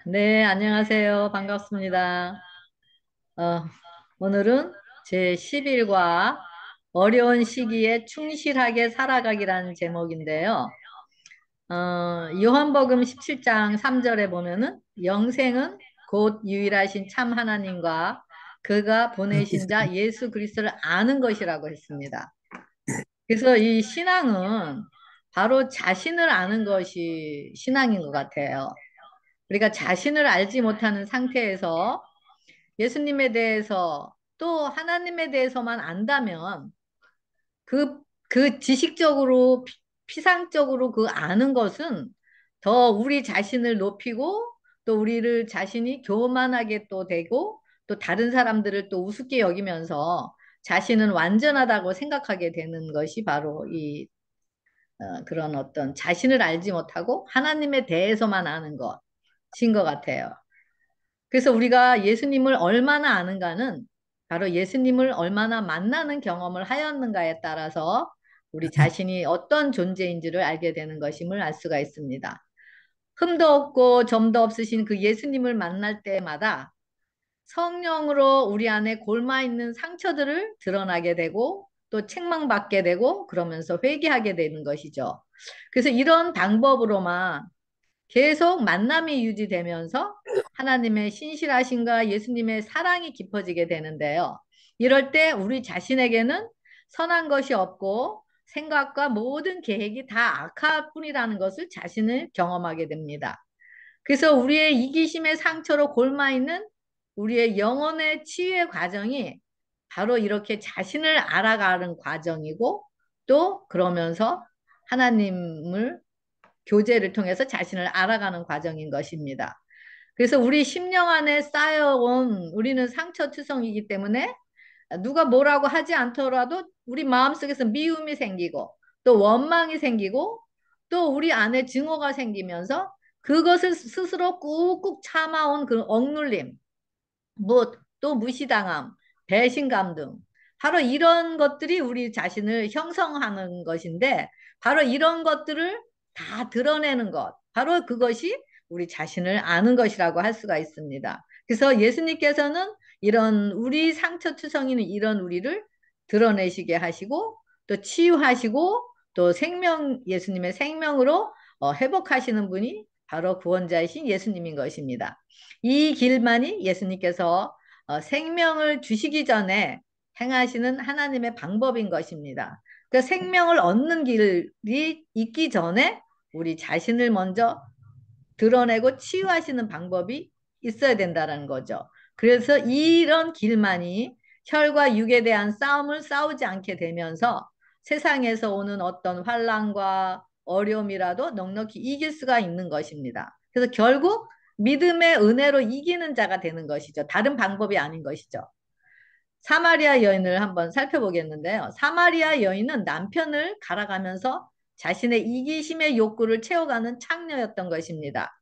네, 안녕하세요. 반갑습니다. 어, 오늘은 제 10일과 어려운 시기에 충실하게 살아가기라는 제목인데요. 요한복음 17장 3절에 보면은 영생은 곧 유일하신 참 하나님과 그가 보내신 자 예수 그리스도를 아는 것이라고 했습니다. 그래서 이 신앙은 바로 자신을 아는 것이 신앙인 것 같아요. 우리가 자신을 알지 못하는 상태에서 예수님에 대해서 또 하나님에 대해서만 안다면 그 지식적으로, 피상적으로 그 아는 것은 더 우리 자신을 높이고 또 우리를 자신이 교만하게 또 되고 또 다른 사람들을 또 우습게 여기면서 자신은 완전하다고 생각하게 되는 것이 바로 그런 어떤 자신을 알지 못하고 하나님에 대해서만 아는 것인 것 같아요. 그래서 우리가 예수님을 얼마나 아는가는 바로 예수님을 얼마나 만나는 경험을 하였는가에 따라서 우리 자신이 어떤 존재인지를 알게 되는 것임을 알 수가 있습니다. 흠도 없고 점도 없으신 그 예수님을 만날 때마다 성령으로 우리 안에 골마 있는 상처들을 드러나게 되고 또 책망받게 되고 그러면서 회개하게 되는 것이죠. 그래서 이런 방법으로만 계속 만남이 유지되면서 하나님의 신실하심과 예수님의 사랑이 깊어지게 되는데요. 이럴 때 우리 자신에게는 선한 것이 없고 생각과 모든 계획이 다 악할 뿐이라는 것을 자신을 경험하게 됩니다. 그래서 우리의 이기심의 상처로 골마 있는 우리의 영혼의 치유의 과정이 바로 이렇게 자신을 알아가는 과정이고 또 그러면서 하나님을 교제를 통해서 자신을 알아가는 과정인 것입니다. 그래서 우리 심령 안에 쌓여온 우리는 상처투성이기 때문에 누가 뭐라고 하지 않더라도 우리 마음속에서 미움이 생기고 또 원망이 생기고 또 우리 안에 증오가 생기면서 그것을 스스로 꾹꾹 참아온 그 억눌림, 뭐 또 무시당함, 배신감 등 바로 이런 것들이 우리 자신을 형성하는 것인데 바로 이런 것들을 다 드러내는 것, 바로 그것이 우리 자신을 아는 것이라고 할 수가 있습니다. 그래서 예수님께서는 이런 우리 상처투성이는 이런 우리를 드러내시게 하시고 또 치유하시고 또 예수님의 생명으로 회복하시는 분이 바로 구원자이신 예수님인 것입니다. 이 길만이 예수님께서 생명을 주시기 전에 행하시는 하나님의 방법인 것입니다. 그 생명을 얻는 길이 있기 전에 우리 자신을 먼저 드러내고 치유하시는 방법이 있어야 된다는 거죠. 그래서 이런 길만이 혈과 육에 대한 싸움을 싸우지 않게 되면서 세상에서 오는 어떤 환난과 어려움이라도 넉넉히 이길 수가 있는 것입니다. 그래서 결국 믿음의 은혜로 이기는 자가 되는 것이죠. 다른 방법이 아닌 것이죠. 사마리아 여인을 한번 살펴보겠는데요. 사마리아 여인은 남편을 갈아가면서 자신의 이기심의 욕구를 채워가는 창녀였던 것입니다.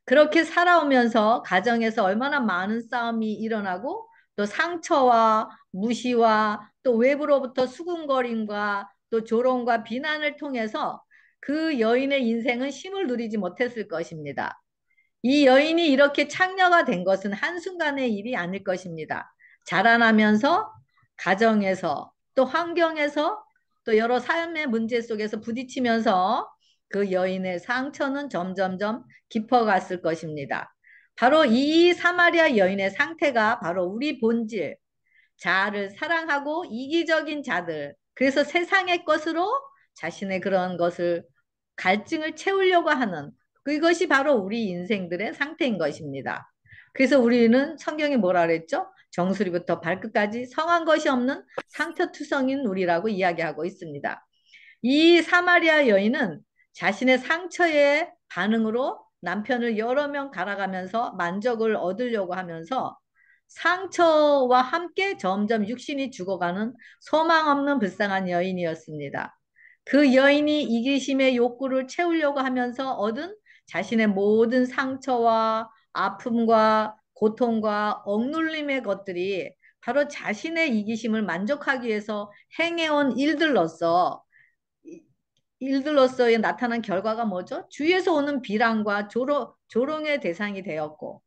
그렇게 살아오면서 가정에서 얼마나 많은 싸움이 일어나고 또 상처와 무시와 또 외부로부터 수군거림과 또 조롱과 비난을 통해서 그 여인의 인생은 쉼을 누리지 못했을 것입니다. 이 여인이 이렇게 창녀가 된 것은 한순간의 일이 아닐 것입니다. 자라나면서 가정에서 또 환경에서 또 여러 삶의 문제 속에서 부딪히면서 그 여인의 상처는 점점점 깊어갔을 것입니다. 바로 이 사마리아 여인의 상태가 바로 우리 본질, 자아를 사랑하고 이기적인 자들, 그래서 세상의 것으로 자신의 그런 것을 갈증을 채우려고 하는 그것이 바로 우리 인생들의 상태인 것입니다. 그래서 우리는 성경이 뭐라 그랬죠? 정수리부터 발끝까지 성한 것이 없는 상처투성인 우리라고 이야기하고 있습니다. 이 사마리아 여인은 자신의 상처의 반응으로 남편을 여러 명 갈아가면서 만족을 얻으려고 하면서 상처와 함께 점점 육신이 죽어가는 소망 없는 불쌍한 여인이었습니다. 그 여인이 이기심의 욕구를 채우려고 하면서 얻은 자신의 모든 상처와 아픔과 고통과 억눌림의 것들이 바로 자신의 이기심을 만족하기 위해서 행해온 일들로서 일들로서의 나타난 결과가 뭐죠? 주위에서 오는 비난과 조롱의 대상이 되었고,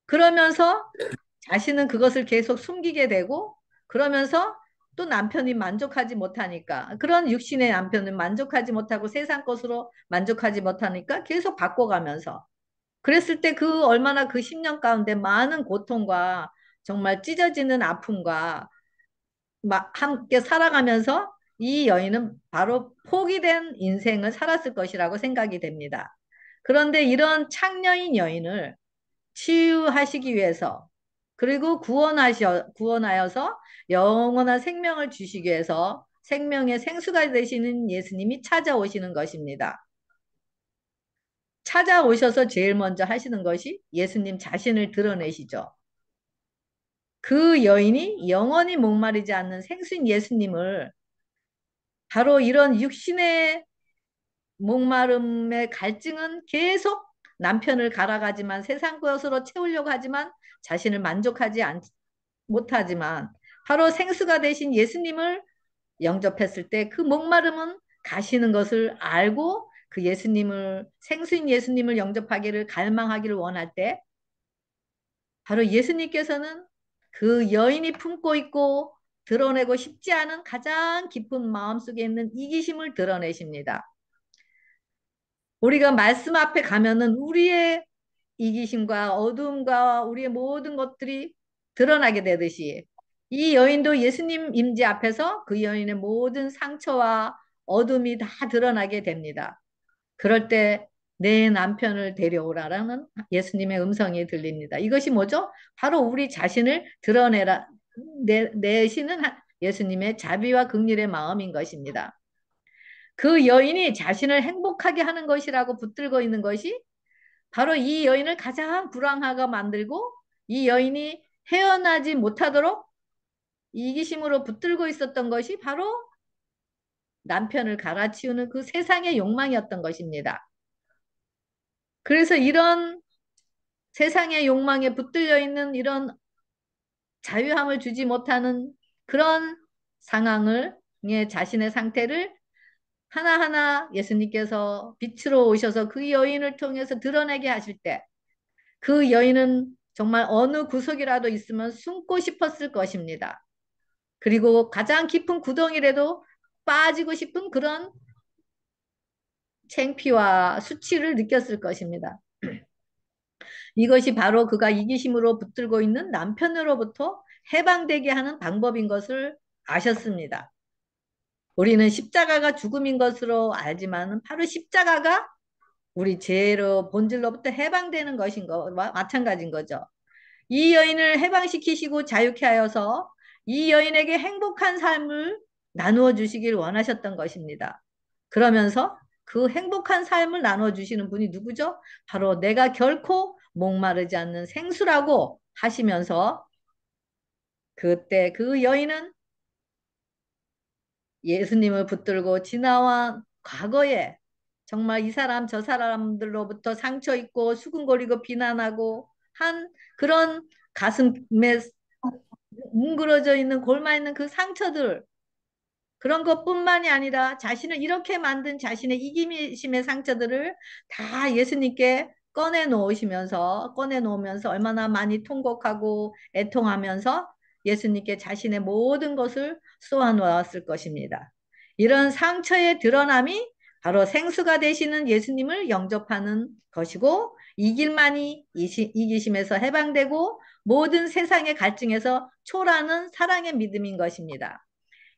그러면서 자신은 그것을 계속 숨기게 되고, 그러면서 또 남편이 만족하지 못하니까, 그런 육신의 남편은 만족하지 못하고 세상 것으로 만족하지 못하니까 계속 바꿔가면서, 그랬을 때 그 얼마나 그 10년 가운데 많은 고통과 정말 찢어지는 아픔과 함께 살아가면서 이 여인은 바로 포기된 인생을 살았을 것이라고 생각이 됩니다. 그런데 이런 창녀인 여인을 치유하시기 위해서 그리고 구원하여서 영원한 생명을 주시기 위해서 생명의 생수가 되시는 예수님이 찾아오시는 것입니다. 찾아오셔서 제일 먼저 하시는 것이 예수님 자신을 드러내시죠. 그 여인이 영원히 목마르지 않는 생수인 예수님을 바로 이런 육신의 목마름의 갈증은 계속 남편을 갈아가지만 세상 것으로 채우려고 하지만 자신을 못하지만 바로 생수가 되신 예수님을 영접했을 때 그 목마름은 가시는 것을 알고 그 생수인 예수님을 영접하기를 갈망하기를 원할 때 바로 예수님께서는 그 여인이 품고 있고 드러내고 싶지 않은 가장 깊은 마음속에 있는 이기심을 드러내십니다. 우리가 말씀 앞에 가면은 우리의 이기심과 어두움과 우리의 모든 것들이 드러나게 되듯이 이 여인도 예수님 임재 앞에서 그 여인의 모든 상처와 어둠이 다 드러나게 됩니다. 그럴 때 내 남편을 데려오라라는 예수님의 음성이 들립니다. 이것이 뭐죠? 바로 우리 자신을 내시는 예수님의 자비와 긍휼의 마음인 것입니다. 그 여인이 자신을 행복하게 하는 것이라고 붙들고 있는 것이 바로 이 여인을 가장 불행하게 만들고 이 여인이 헤어나지 못하도록 이기심으로 붙들고 있었던 것이 바로 남편을 갈아치우는 그 세상의 욕망이었던 것입니다. 그래서 이런 세상의 욕망에 붙들려 있는 이런 자유함을 주지 못하는 그런 상황을, 자신의 상태를 하나하나 예수님께서 빛으로 오셔서 그 여인을 통해서 드러내게 하실 때 그 여인은 정말 어느 구석이라도 있으면 숨고 싶었을 것입니다. 그리고 가장 깊은 구덩이라도 빠지고 싶은 그런 창피와 수치를 느꼈을 것입니다. 이것이 바로 그가 이기심으로 붙들고 있는 남편으로부터 해방되게 하는 방법인 것을 아셨습니다. 우리는 십자가가 죽음인 것으로 알지만 바로 십자가가 우리 죄로 본질로부터 해방되는 것인 것과 마찬가지인 거죠. 이 여인을 해방시키시고 자유케 하여서 이 여인에게 행복한 삶을 나누어 주시길 원하셨던 것입니다. 그러면서 그 행복한 삶을 나누어 주시는 분이 누구죠? 바로 내가 결코 목마르지 않는 생수라고 하시면서 그때 그 여인은 예수님을 붙들고 지나와 과거에 정말 이 사람 저 사람들로부터 상처 있고 수근거리고 비난하고 한 그런 가슴에 뭉그러져 있는 골마 있는 그 상처들 그런 것뿐만이 아니라 자신을 이렇게 만든 자신의 이기심의 상처들을 다 예수님께 꺼내 놓으면서 얼마나 많이 통곡하고 애통하면서 예수님께 자신의 모든 것을 쏘아 놓았을 것입니다. 이런 상처의 드러남이 바로 생수가 되시는 예수님을 영접하는 것이고 이 길만이 이기심에서 해방되고 모든 세상의 갈증에서 초라하는 사랑의 믿음인 것입니다.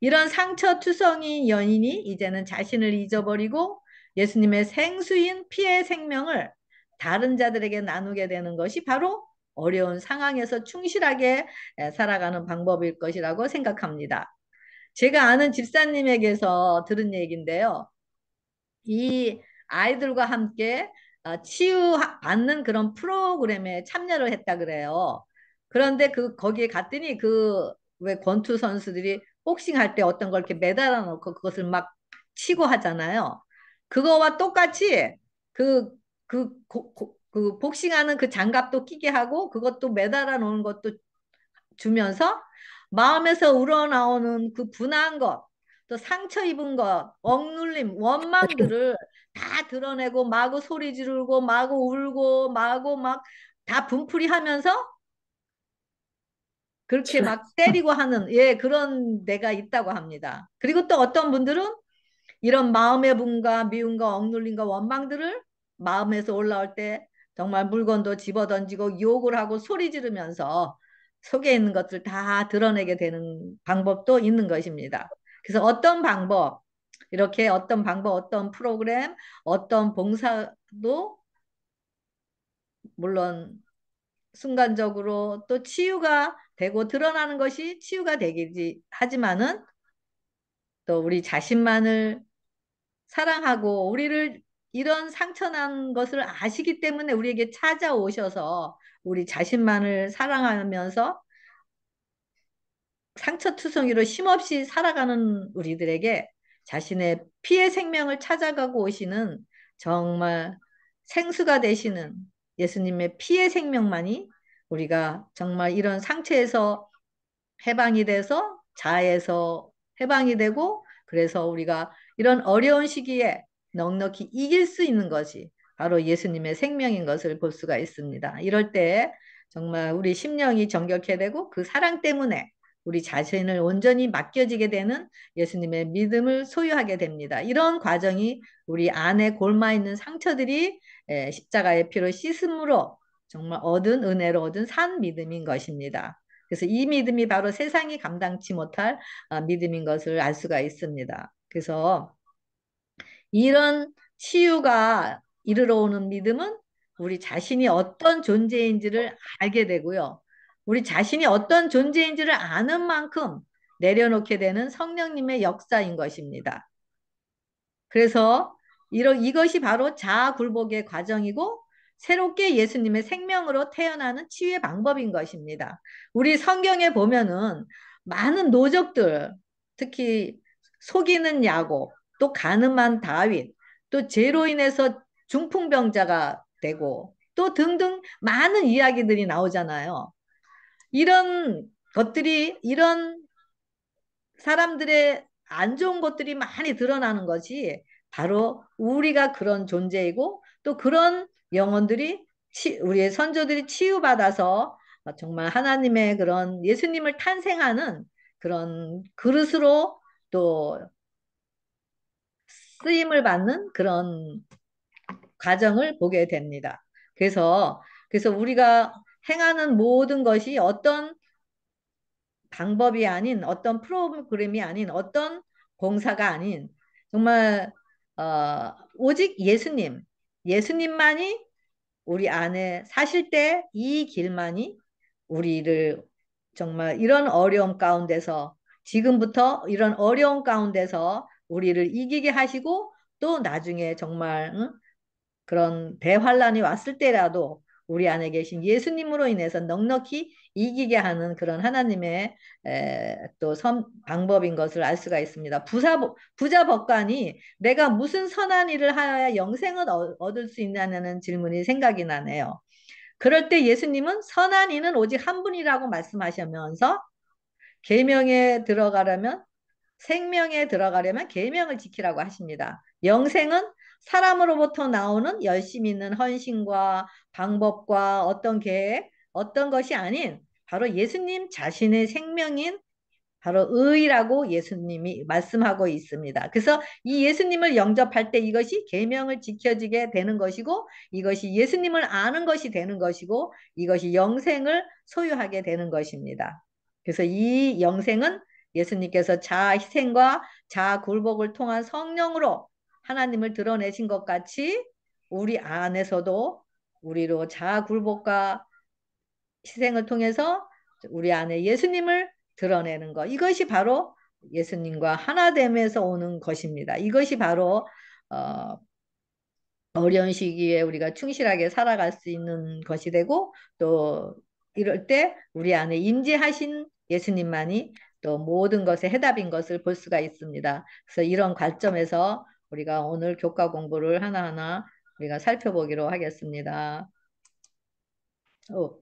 이런 상처투성이 연인이 이제는 자신을 잊어버리고 예수님의 생수인 피의 생명을 다른 자들에게 나누게 되는 것이 바로 어려운 상황에서 충실하게 살아가는 방법일 것이라고 생각합니다. 제가 아는 집사님에게서 들은 얘기인데요. 이 아이들과 함께 치유받는 그런 프로그램에 참여를 했다 그래요. 그런데 거기에 갔더니 왜 권투 선수들이 복싱 할 때 어떤 걸 이렇게 매달아 놓고 그것을 막 치고 하잖아요. 그거와 똑같이 그, 그 복싱하는 그 장갑도 끼게 하고 그것도 매달아 놓은 것도 주면서 마음에서 우러나오는 그 분한 것, 또 상처 입은 것, 억눌림, 원망들을 다 드러내고 마구 소리 지르고 마구 울고 마구 막 다 분풀이 하면서 그렇게 막 때리고 하는 예 그런 데가 있다고 합니다. 그리고 또 어떤 분들은 이런 마음의 분과 미움과 억눌림과 원망들을 마음에서 올라올 때 정말 물건도 집어던지고 욕을 하고 소리 지르면서 속에 있는 것들 다 드러내게 되는 방법도 있는 것입니다. 그래서 어떤 방법, 이렇게 어떤 방법, 어떤 프로그램, 어떤 봉사도 물론 순간적으로 또 치유가 되고 드러나는 것이 치유가 되겠지 하지만은 또 우리 자신만을 사랑하고 우리를 이런 상처난 것을 아시기 때문에 우리에게 찾아오셔서 우리 자신만을 사랑하면서 상처투성이로 쉼없이 살아가는 우리들에게 자신의 피의 생명을 찾아가고 오시는 정말 생수가 되시는 예수님의 피의 생명만이 우리가 정말 이런 상처에서 해방이 돼서 자아에서 해방이 되고 그래서 우리가 이런 어려운 시기에 넉넉히 이길 수 있는 것이 바로 예수님의 생명인 것을 볼 수가 있습니다. 이럴 때 정말 우리 심령이 정결케 되고 그 사랑 때문에 우리 자신을 온전히 맡겨지게 되는 예수님의 믿음을 소유하게 됩니다. 이런 과정이 우리 안에 골마 있는 상처들이 십자가의 피로 씻음으로 정말 얻은 은혜로 얻은 산 믿음인 것입니다. 그래서 이 믿음이 바로 세상이 감당치 못할 믿음인 것을 알 수가 있습니다. 그래서 이런 치유가 이르러 오는 믿음은 우리 자신이 어떤 존재인지를 알게 되고요. 우리 자신이 어떤 존재인지를 아는 만큼 내려놓게 되는 성령님의 역사인 것입니다. 그래서 이것이 바로 자아 굴복의 과정이고 새롭게 예수님의 생명으로 태어나는 치유의 방법인 것입니다. 우리 성경에 보면은 많은 노적들, 특히 속이는 야곱, 또 가늠한 다윗, 또 죄로 인해서 중풍병자가 되고 또 등등 많은 이야기들이 나오잖아요. 이런 것들이 이런 사람들의 안 좋은 것들이 많이 드러나는 것이 바로 우리가 그런 존재이고 또 그런 영혼들이 우리의 선조들이 치유받아서 정말 하나님의 그런 예수님을 탄생하는 그런 그릇으로 또 쓰임을 받는 그런 과정을 보게 됩니다. 그래서 우리가 행하는 모든 것이 어떤 방법이 아닌 어떤 프로그램이 아닌 어떤 봉사가 아닌 정말 오직 예수님만이 우리 안에 사실 때 이 길만이 우리를 정말 이런 어려움 가운데서 지금부터 이런 어려움 가운데서 우리를 이기게 하시고 또 나중에 정말 응? 그런 대환란이 왔을 때라도 우리 안에 계신 예수님으로 인해서 넉넉히 이기게 하는 그런 하나님의 또 방법인 것을 알 수가 있습니다. 부자 법관이 내가 무슨 선한 일을 하여야 영생을 얻을 수 있냐는 질문이 생각이 나네요. 그럴 때 예수님은 선한 이는 오직 한 분이라고 말씀하시면서 계명에 들어가려면 생명에 들어가려면 계명을 지키라고 하십니다. 영생은 사람으로부터 나오는 열심 있는 헌신과 방법과 어떤 계획, 어떤 것이 아닌 바로 예수님 자신의 생명인 바로 의라고 예수님이 말씀하고 있습니다. 그래서 이 예수님을 영접할 때 이것이 계명을 지켜지게 되는 것이고 이것이 예수님을 아는 것이 되는 것이고 이것이 영생을 소유하게 되는 것입니다. 그래서 이 영생은 예수님께서 자아 희생과 자아 굴복을 통한 성령으로 하나님을 드러내신 것 같이 우리 안에서도 우리로 자아 굴복과 희생을 통해서 우리 안에 예수님을 드러내는 것. 이것이 바로 예수님과 하나됨에서 오는 것입니다. 이것이 바로 어, 어려운 시기에 우리가 충실하게 살아갈 수 있는 것이 되고 또 이럴 때 우리 안에 임재하신 예수님만이 또 모든 것의 해답인 것을 볼 수가 있습니다. 그래서 이런 관점에서 우리가 오늘 교과 공부를 하나하나 우리가 살펴보기로 하겠습니다. 오.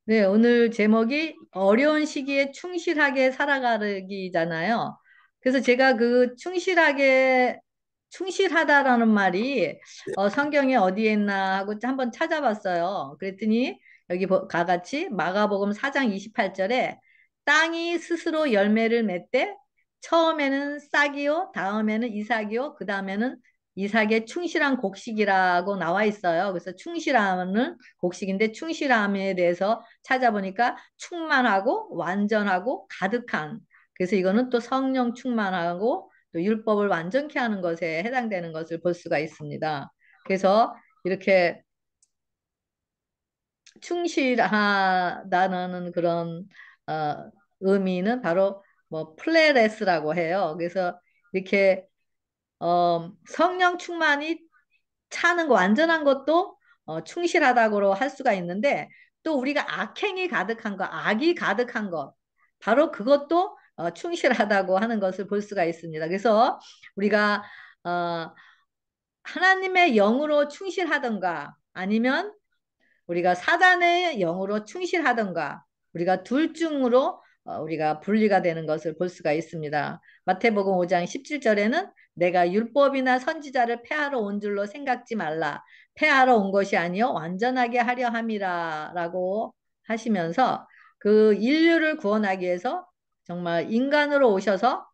네, 오늘 제목이 어려운 시기에 충실하게 살아가기잖아요. 그래서 제가 그 충실하다라는 말이 성경에 어디에 있나 하고 한번 찾아봤어요. 그랬더니 여기 가같이 마가복음 4장 28절에 땅이 스스로 열매를 맺되 처음에는 싹이요, 다음에는 이삭이요, 그 다음에는 이삭의 충실한 곡식이라고 나와 있어요. 그래서 충실함은 곡식인데 충실함에 대해서 찾아보니까 충만하고 완전하고 가득한. 그래서 이거는 또 성령 충만하고 또 율법을 완전케 하는 것에 해당되는 것을 볼 수가 있습니다. 그래서 이렇게 충실하다는 그런 의미는 바로 뭐 플레레스라고 해요. 그래서 이렇게 성령 충만이 차는 거 완전한 것도 충실하다고 할 수가 있는데 또 우리가 악행이 가득한 거, 악이 가득한 것, 바로 그것도 충실하다고 하는 것을 볼 수가 있습니다. 그래서 우리가 어, 하나님의 영으로 충실하던가 아니면 우리가 사단의 영으로 충실하던가 우리가 둘 중으로 우리가 분리가 되는 것을 볼 수가 있습니다. 마태복음 5장 17절에는 내가 율법이나 선지자를 폐하러 온 줄로 생각지 말라. 폐하러 온 것이 아니요 완전하게 하려 함이라라고 하시면서 그 인류를 구원하기 위해서 정말 인간으로 오셔서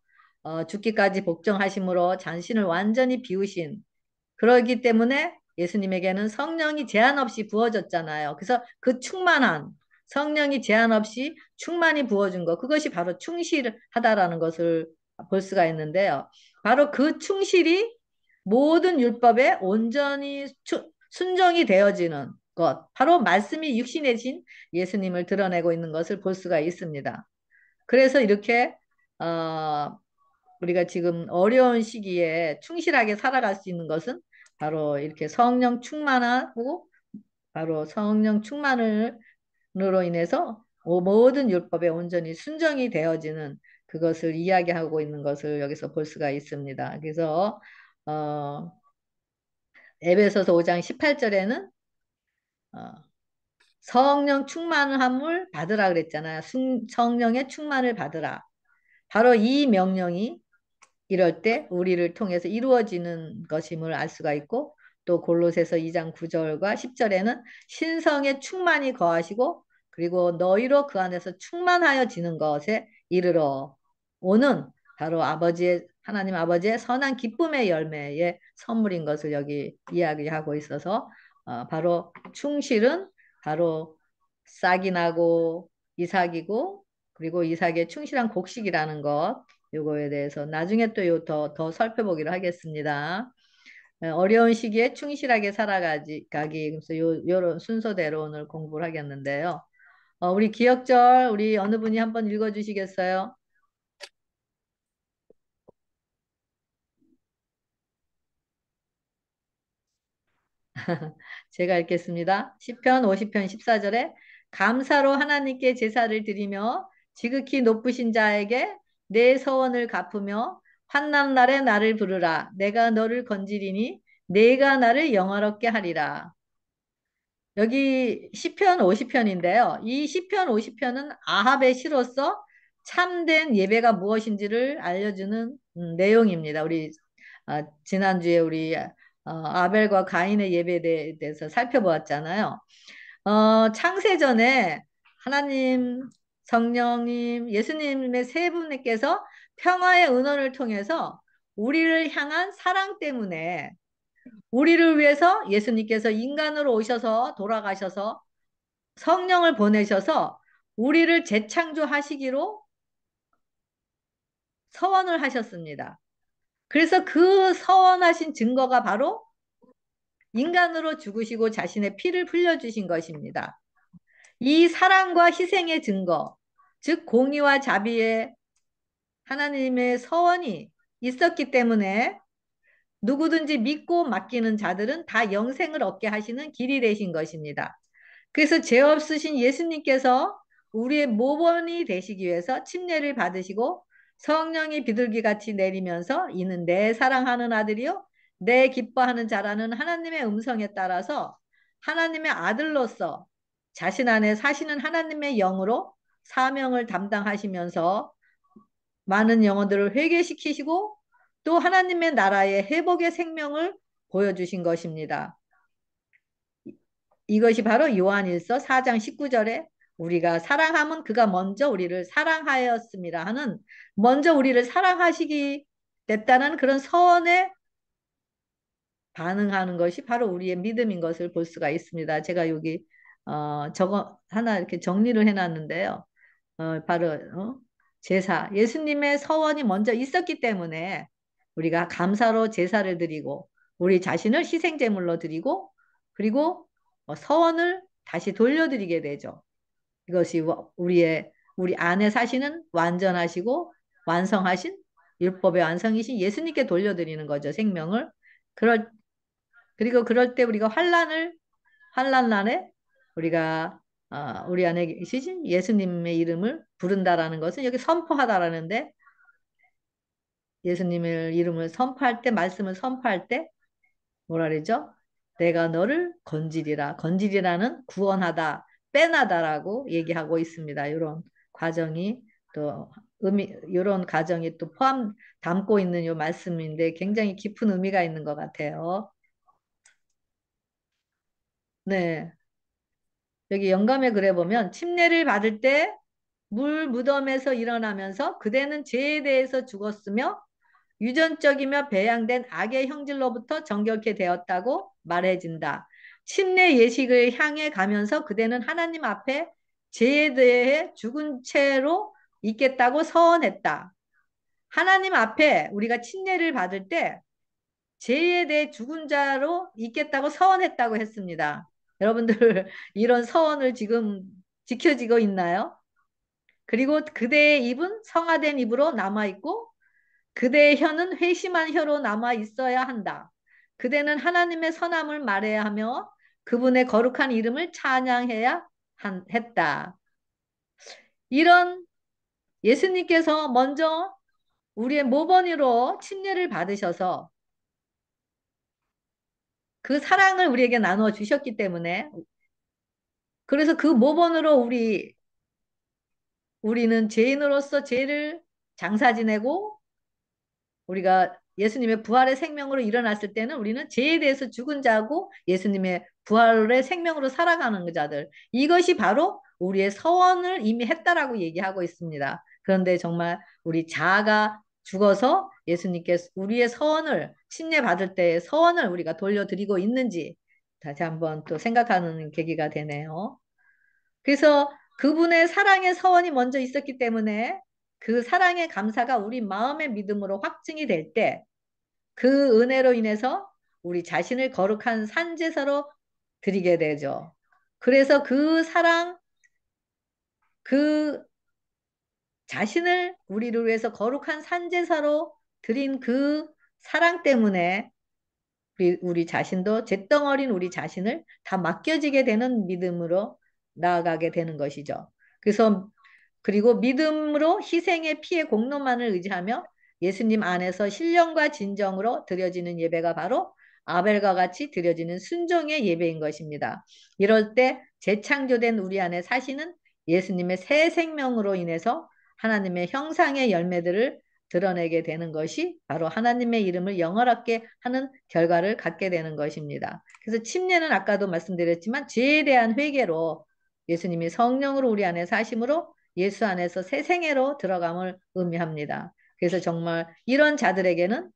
죽기까지 복종하심으로 자신을 완전히 비우신 그러기 때문에 예수님에게는 성령이 제한 없이 부어졌잖아요. 그래서 그 충만한 성령이 제한 없이 충만히 부어준 것, 그것이 바로 충실하다라는 것을 볼 수가 있는데요. 바로 그 충실이 모든 율법에 온전히 순종이 되어지는 것, 바로 말씀이 육신의 신 예수님을 드러내고 있는 것을 볼 수가 있습니다. 그래서 이렇게 어, 우리가 지금 어려운 시기에 충실하게 살아갈 수 있는 것은 바로 이렇게 성령 충만하고 바로 성령 충만으로 인해서 모든 율법에 온전히 순종이 되어지는 그것을 이야기하고 있는 것을 여기서 볼 수가 있습니다. 그래서 어, 에베소서 5장 18절에는 성령 충만함을 받으라 그랬잖아요. 성령의 충만을 받으라. 바로 이 명령이 이럴 때 우리를 통해서 이루어지는 것임을 알 수가 있고 또 골로새서 2장 9절과 10절에는 신성의 충만이 거하시고 그리고 너희로 그 안에서 충만하여지는 것에 이르러 오는 바로 하나님 아버지의 선한 기쁨의 열매의 선물인 것을 여기 이야기하고 있어서 바로 충실은 바로 싹이 나고 이삭이고 그리고 이삭의 충실한 곡식이라는 것 요거에 대해서 나중에 또 더 살펴보기로 하겠습니다. 어려운 시기에 충실하게 가기, 그래서 요런 순서대로 오늘 공부를 하겠는데요. 우리 기억절, 우리 어느 분이 한번 읽어주시겠어요? 제가 읽겠습니다. 시편 50편 14절에 감사로 하나님께 제사를 드리며 지극히 높으신 자에게 내 서원을 갚으며 환난 날에 나를 부르라. 내가 너를 건지리니 내가 나를 영화롭게 하리라. 여기 시편 50편인데요. 이 시편 50편은 아합의 시로서 참된 예배가 무엇인지를 알려주는 내용입니다. 지난주에 우리 아벨과 가인의 예배에 대해서 살펴보았잖아요. 창세전에 하나님, 성령님, 예수님의 세 분께서 평화의 은원을 통해서 우리를 향한 사랑 때문에 우리를 위해서 예수님께서 인간으로 오셔서 돌아가셔서 성령을 보내셔서 우리를 재창조하시기로 서원을 하셨습니다. 그래서 그 서원하신 증거가 바로 인간으로 죽으시고 자신의 피를 흘려주신 것입니다. 이 사랑과 희생의 증거, 즉 공의와 자비의 하나님의 서원이 있었기 때문에 누구든지 믿고 맡기는 자들은 다 영생을 얻게 하시는 길이 되신 것입니다. 그래서 죄 없으신 예수님께서 우리의 모범이 되시기 위해서 침례를 받으시고 성령이 비둘기 같이 내리면서 이는 내 사랑하는 아들이요 내 기뻐하는 자라는 하나님의 음성에 따라서 하나님의 아들로서 자신 안에 사시는 하나님의 영으로 사명을 담당하시면서 많은 영혼들을 회개시키시고 또 하나님의 나라의 회복의 생명을 보여주신 것입니다. 이것이 바로 요한일서 4장 19절에 우리가 사랑함은 그가 먼저 우리를 사랑하였습니다 하는, 먼저 우리를 사랑하시기 됐다는 그런 서원에 반응하는 것이 바로 우리의 믿음인 것을 볼 수가 있습니다. 제가 여기 저거 하나 이렇게 정리를 해놨는데요. 바로 제사, 예수님의 서원이 먼저 있었기 때문에 우리가 감사로 제사를 드리고 우리 자신을 희생제물로 드리고 그리고 서원을 다시 돌려드리게 되죠. 이것이 우리 안에 사시는 완전하시고 완성하신 율법의 완성이신 예수님께 돌려드리는 거죠. 생명을. 그럴 그리고 그럴 때 우리가 환란날에 우리가 우리 안에 계시신 예수님의 이름을 부른다라는 것은 여기 선포하다라는데, 예수님의 이름을 선포할 때, 말씀을 선포할 때 뭐라 그러죠? 내가 너를 건지리라. 건지리라는 구원하다, 빼나다라고 얘기하고 있습니다. 이런 과정이 또 이런 과정이 또 담고 있는 요 말씀인데 굉장히 깊은 의미가 있는 것 같아요. 네. 여기 영감에 글에 보면 침례를 받을 때 물 무덤에서 일어나면서 그대는 죄에 대해서 죽었으며 유전적이며 배양된 악의 형질로부터 정결케 되었다고 말해진다. 침례 예식을 향해 가면서 그대는 하나님 앞에 죄에 대해 죽은 채로 있겠다고 서원했다. 하나님 앞에 우리가 침례를 받을 때 죄에 대해 죽은 자로 있겠다고 서원했다고 했습니다. 여러분들 이런 서원을 지금 지켜지고 있나요? 그리고 그대의 입은 성화된 입으로 남아있고 그대의 혀는 회심한 혀로 남아 있어야 한다. 그대는 하나님의 선함을 말해야 하며 그분의 거룩한 이름을 찬양해야 했다. 이런 예수님께서 먼저 우리의 모범으로 침례를 받으셔서 그 사랑을 우리에게 나누어 주셨기 때문에, 그래서 그 모범으로 우리는 죄인으로서 죄를 장사 지내고 우리가 예수님의 부활의 생명으로 일어났을 때는 우리는 죄에 대해서 죽은 자고 예수님의 부활의 생명으로 살아가는 자들. 이것이 바로 우리의 서원을 이미 했다라고 얘기하고 있습니다. 그런데 정말 우리 자아가 죽어서 예수님께서 우리의 서원을 침례 받을 때의 서원을 우리가 돌려드리고 있는지 다시 한번 또 생각하는 계기가 되네요. 그래서 그분의 사랑의 서원이 먼저 있었기 때문에 그 사랑의 감사가 우리 마음의 믿음으로 확증이 될 때 그 은혜로 인해서 우리 자신을 거룩한 산제사로 드리게 되죠. 그래서 그 사랑, 그 자신을 우리를 위해서 거룩한 산제사로 드린 그 사랑 때문에 우리 자신도 잿덩어린 우리 자신을 다 맡겨지게 되는 믿음으로 나아가게 되는 것이죠. 그래서 그리고 믿음으로 희생의 피의 공로만을 의지하며 예수님 안에서 신령과 진정으로 드려지는 예배가 바로 아벨과 같이 드려지는 순종의 예배인 것입니다. 이럴 때 재창조된 우리 안에 사시는 예수님의 새 생명으로 인해서 하나님의 형상의 열매들을 드러내게 되는 것이 바로 하나님의 이름을 영원하게 하는 결과를 갖게 되는 것입니다. 그래서 침례는 아까도 말씀드렸지만 죄에 대한 회개로 예수님이 성령으로 우리 안에 사심으로 예수 안에서 새 생애로 들어감을 의미합니다. 그래서 정말 이런 자들에게는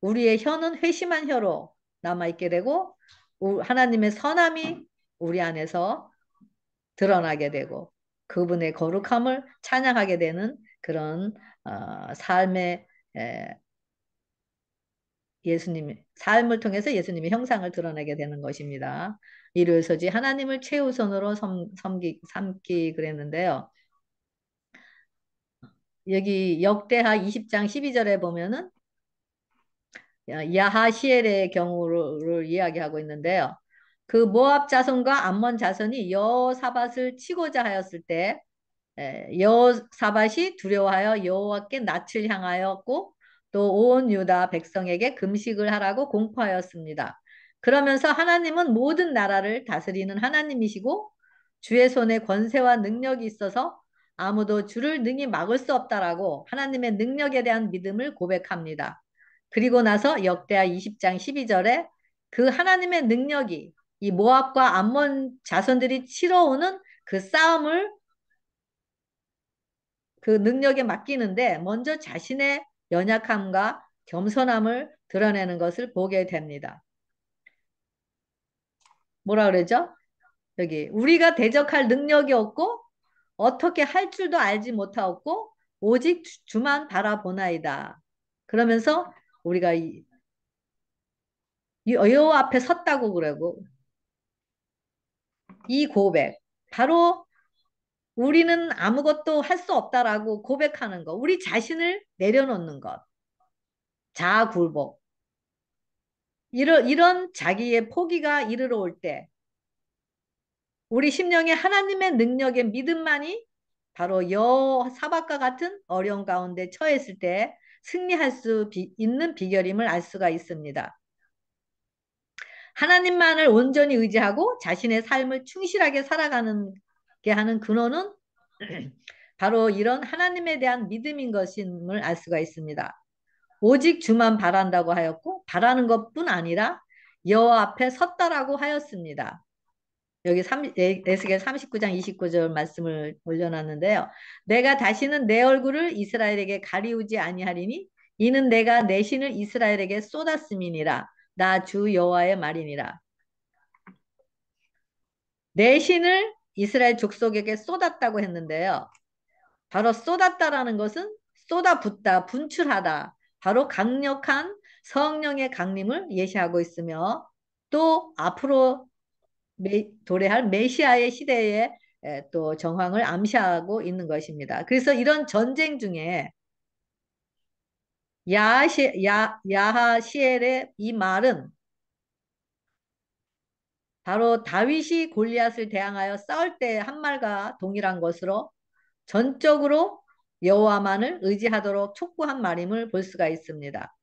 우리의 혀는 회심한 혀로 남아있게 되고 하나님의 선함이 우리 안에서 드러나게 되고 그분의 거룩함을 찬양하게 되는 그런 삶의 삶을 통해서 예수님의 형상을 드러내게 되는 것입니다. 이로서지 하나님을 최우선으로 삼기 그랬는데요. 여기 역대하 20장 12절에 보면은 야하시엘의 경우를 이야기하고 있는데요. 그 모압 자손과 암몬 자손이 여호사밧을 치고자 하였을 때 여호사밧이 두려워하여 여호와께 낯을 향하였고 또 온 유다 백성에게 금식을 하라고 공포하였습니다. 그러면서 하나님은 모든 나라를 다스리는 하나님이시고 주의 손에 권세와 능력이 있어서 아무도 주를 능히 막을 수 없다라고 하나님의 능력에 대한 믿음을 고백합니다. 그리고 나서 역대하 20장 12절에 그 하나님의 능력이 이 모압과 암몬 자손들이 치러오는 그 싸움을 그 능력에 맡기는데 먼저 자신의 연약함과 겸손함을 드러내는 것을 보게 됩니다. 뭐라 그러죠? 여기 우리가 대적할 능력이 없고 어떻게 할 줄도 알지 못하고 오직 주만 바라보나이다. 그러면서 우리가 여호와 앞에 섰다고 그러고 이 고백 바로 우리는 아무것도 할 수 없다라고 고백하는 것, 우리 자신을 내려놓는 것, 자아 굴복. 이런 자기의 포기가 이르러 올 때, 우리 심령에 하나님의 능력의 믿음만이 바로 여사박과 같은 어려운 가운데 처했을 때 승리할 수 있는 비결임을 알 수가 있습니다. 하나님만을 온전히 의지하고 자신의 삶을 충실하게 살아가는 게 하는 근원은 바로 이런 하나님에 대한 믿음인 것임을 알 수가 있습니다. 오직 주만 바란다고 하였고 바라는 것뿐 아니라 여호와 앞에 섰다라고 하였습니다. 여기 에스겔 39장 29절 말씀을 올려놨는데요. 내가 다시는 내 얼굴을 이스라엘에게 가리우지 아니하리니 이는 내가 내 신을 이스라엘에게 쏟았음이니라. 나 주 여호와의 말이니라. 내 신을 이스라엘 족속에게 쏟았다고 했는데요. 바로 쏟았다라는 것은 쏟아붓다, 분출하다. 바로 강력한 성령의 강림을 예시하고 있으며 또 앞으로 도래할 메시아의 시대에 또 정황을 암시하고 있는 것입니다. 그래서 이런 전쟁 중에 야하시엘의 이 말은 바로 다윗이 골리앗을 대항하여 싸울 때 한 말과 동일한 것으로 전적으로 여호와만을 의지하도록 촉구한 말임을 볼 수가 있습니다.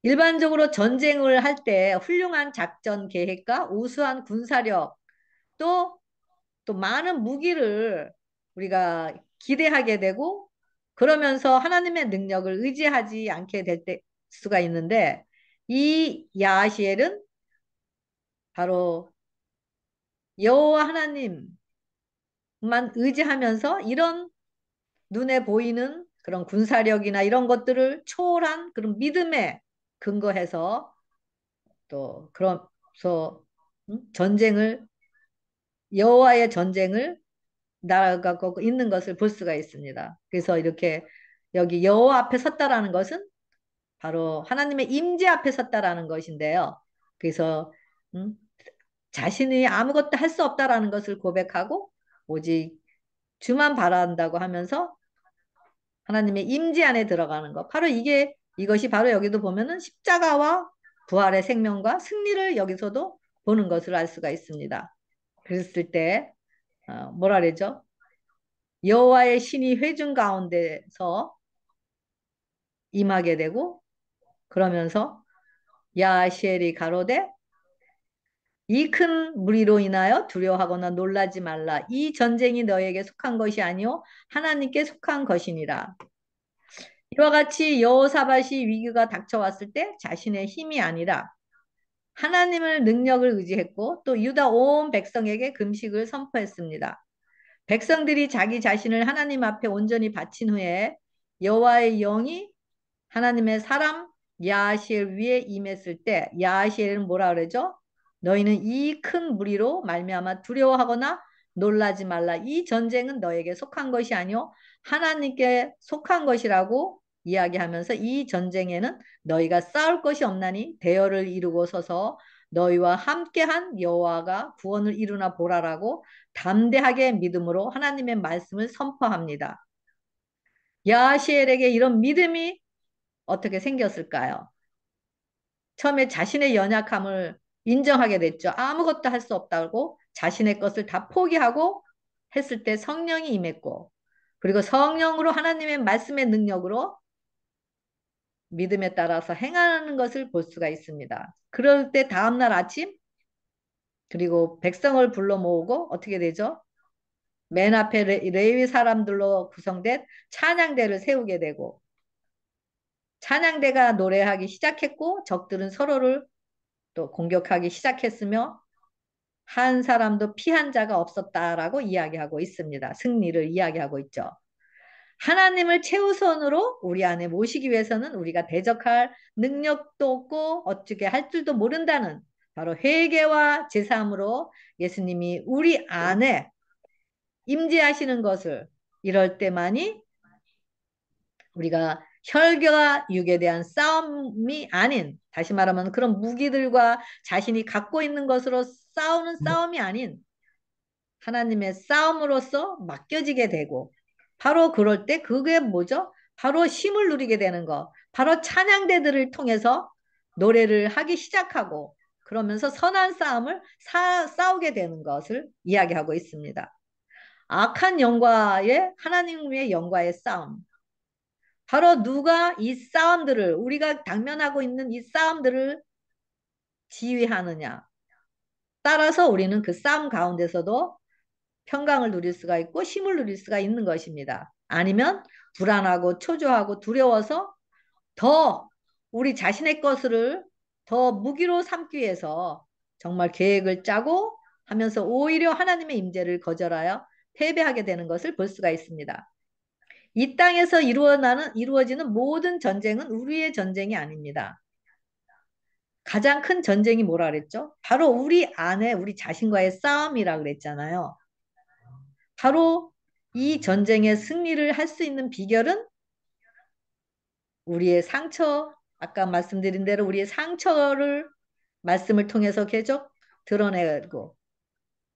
일반적으로 전쟁을 할 때 훌륭한 작전 계획과 우수한 군사력 또 많은 무기를 우리가 기대하게 되고 그러면서 하나님의 능력을 의지하지 않게 될 수가 있는데 이 야하시엘은 바로 여호와 하나님만 의지하면서 이런 눈에 보이는 그런 군사력이나 이런 것들을 초월한 그런 믿음에 근거해서 또 그러면서 전쟁을 여호와의 전쟁을 나아가고 있는 것을 볼 수가 있습니다. 그래서 이렇게 여기 여호와 앞에 섰다라는 것은 바로 하나님의 임재 앞에 섰다라는 것인데요. 그래서 음, 자신이 아무것도 할 수 없다라는 것을 고백하고 오직 주만 바란다고 하면서 하나님의 임재 안에 들어가는 것. 바로 이것이 바로 여기도 보면은 십자가와 부활의 생명과 승리를 여기서도 보는 것을 알 수가 있습니다. 그랬을 때 뭐라 그러죠? 여호와의 신이 회중 가운데서 임하게 되고 그러면서 야시엘이 가로되 이 큰 무리로 인하여 두려워하거나 놀라지 말라. 이 전쟁이 너에게 속한 것이 아니요 하나님께 속한 것이니라. 이와 같이 여호사밧이 위기가 닥쳐왔을 때 자신의 힘이 아니라 하나님을 능력을 의지했고 또 유다 온 백성에게 금식을 선포했습니다. 백성들이 자기 자신을 하나님 앞에 온전히 바친 후에 여호와의 영이 하나님의 사람 야하시엘 위에 임했을 때 야하시엘은 뭐라 그러죠? 너희는 이 큰 무리로 말미암아 두려워하거나 놀라지 말라. 이 전쟁은 너에게 속한 것이 아니요 하나님께 속한 것이라고 이야기하면서 이 전쟁에는 너희가 싸울 것이 없나니 대열을 이루고 서서 너희와 함께한 여호와가 구원을 이루나 보라라고 담대하게 믿음으로 하나님의 말씀을 선포합니다. 야하시엘에게 이런 믿음이 어떻게 생겼을까요? 처음에 자신의 연약함을 인정하게 됐죠. 아무것도 할 수 없다고 자신의 것을 다 포기하고 했을 때 성령이 임했고, 그리고 성령으로 하나님의 말씀의 능력으로 믿음에 따라서 행하는 것을 볼 수가 있습니다. 그럴 때 다음날 아침 그리고 백성을 불러 모으고 어떻게 되죠? 맨 앞에 레위 사람들로 구성된 찬양대를 세우게 되고 찬양대가 노래하기 시작했고 적들은 서로를 또 공격하기 시작했으며 한 사람도 피한 자가 없었다라고 이야기하고 있습니다. 승리를 이야기하고 있죠. 하나님을 최우선으로 우리 안에 모시기 위해서는 우리가 대적할 능력도 없고 어떻게 할 줄도 모른다는 바로 회개와 제사함으로 예수님이 우리 안에 임재하시는 것을 이럴 때만이 우리가 혈과 육에 대한 싸움이 아닌 다시 말하면 그런 무기들과 자신이 갖고 있는 것으로 싸우는 싸움이 아닌 하나님의 싸움으로서 맡겨지게 되고 바로 그럴 때 그게 뭐죠? 바로 힘을 누리게 되는 거. 바로 찬양대들을 통해서 노래를 하기 시작하고 그러면서 선한 싸움을 싸우게 되는 것을 이야기하고 있습니다. 악한 영과의 하나님의 영과의 싸움. 바로 누가 이 싸움들을 우리가 당면하고 있는 이 싸움들을 지휘하느냐. 따라서 우리는 그 싸움 가운데서도 평강을 누릴 수가 있고 힘을 누릴 수가 있는 것입니다. 아니면 불안하고 초조하고 두려워서 더 우리 자신의 것을 더 무기로 삼기 위해서 정말 계획을 짜고 하면서 오히려 하나님의 임재를 거절하여 패배하게 되는 것을 볼 수가 있습니다. 이 땅에서 이루어지는 모든 전쟁은 우리의 전쟁이 아닙니다. 가장 큰 전쟁이 뭐라 그랬죠? 바로 우리 안에 우리 자신과의 싸움이라 그랬잖아요. 바로 이 전쟁의 승리를 할 수 있는 비결은 우리의 상처, 아까 말씀드린 대로 우리의 상처를 말씀을 통해서 계속 드러내고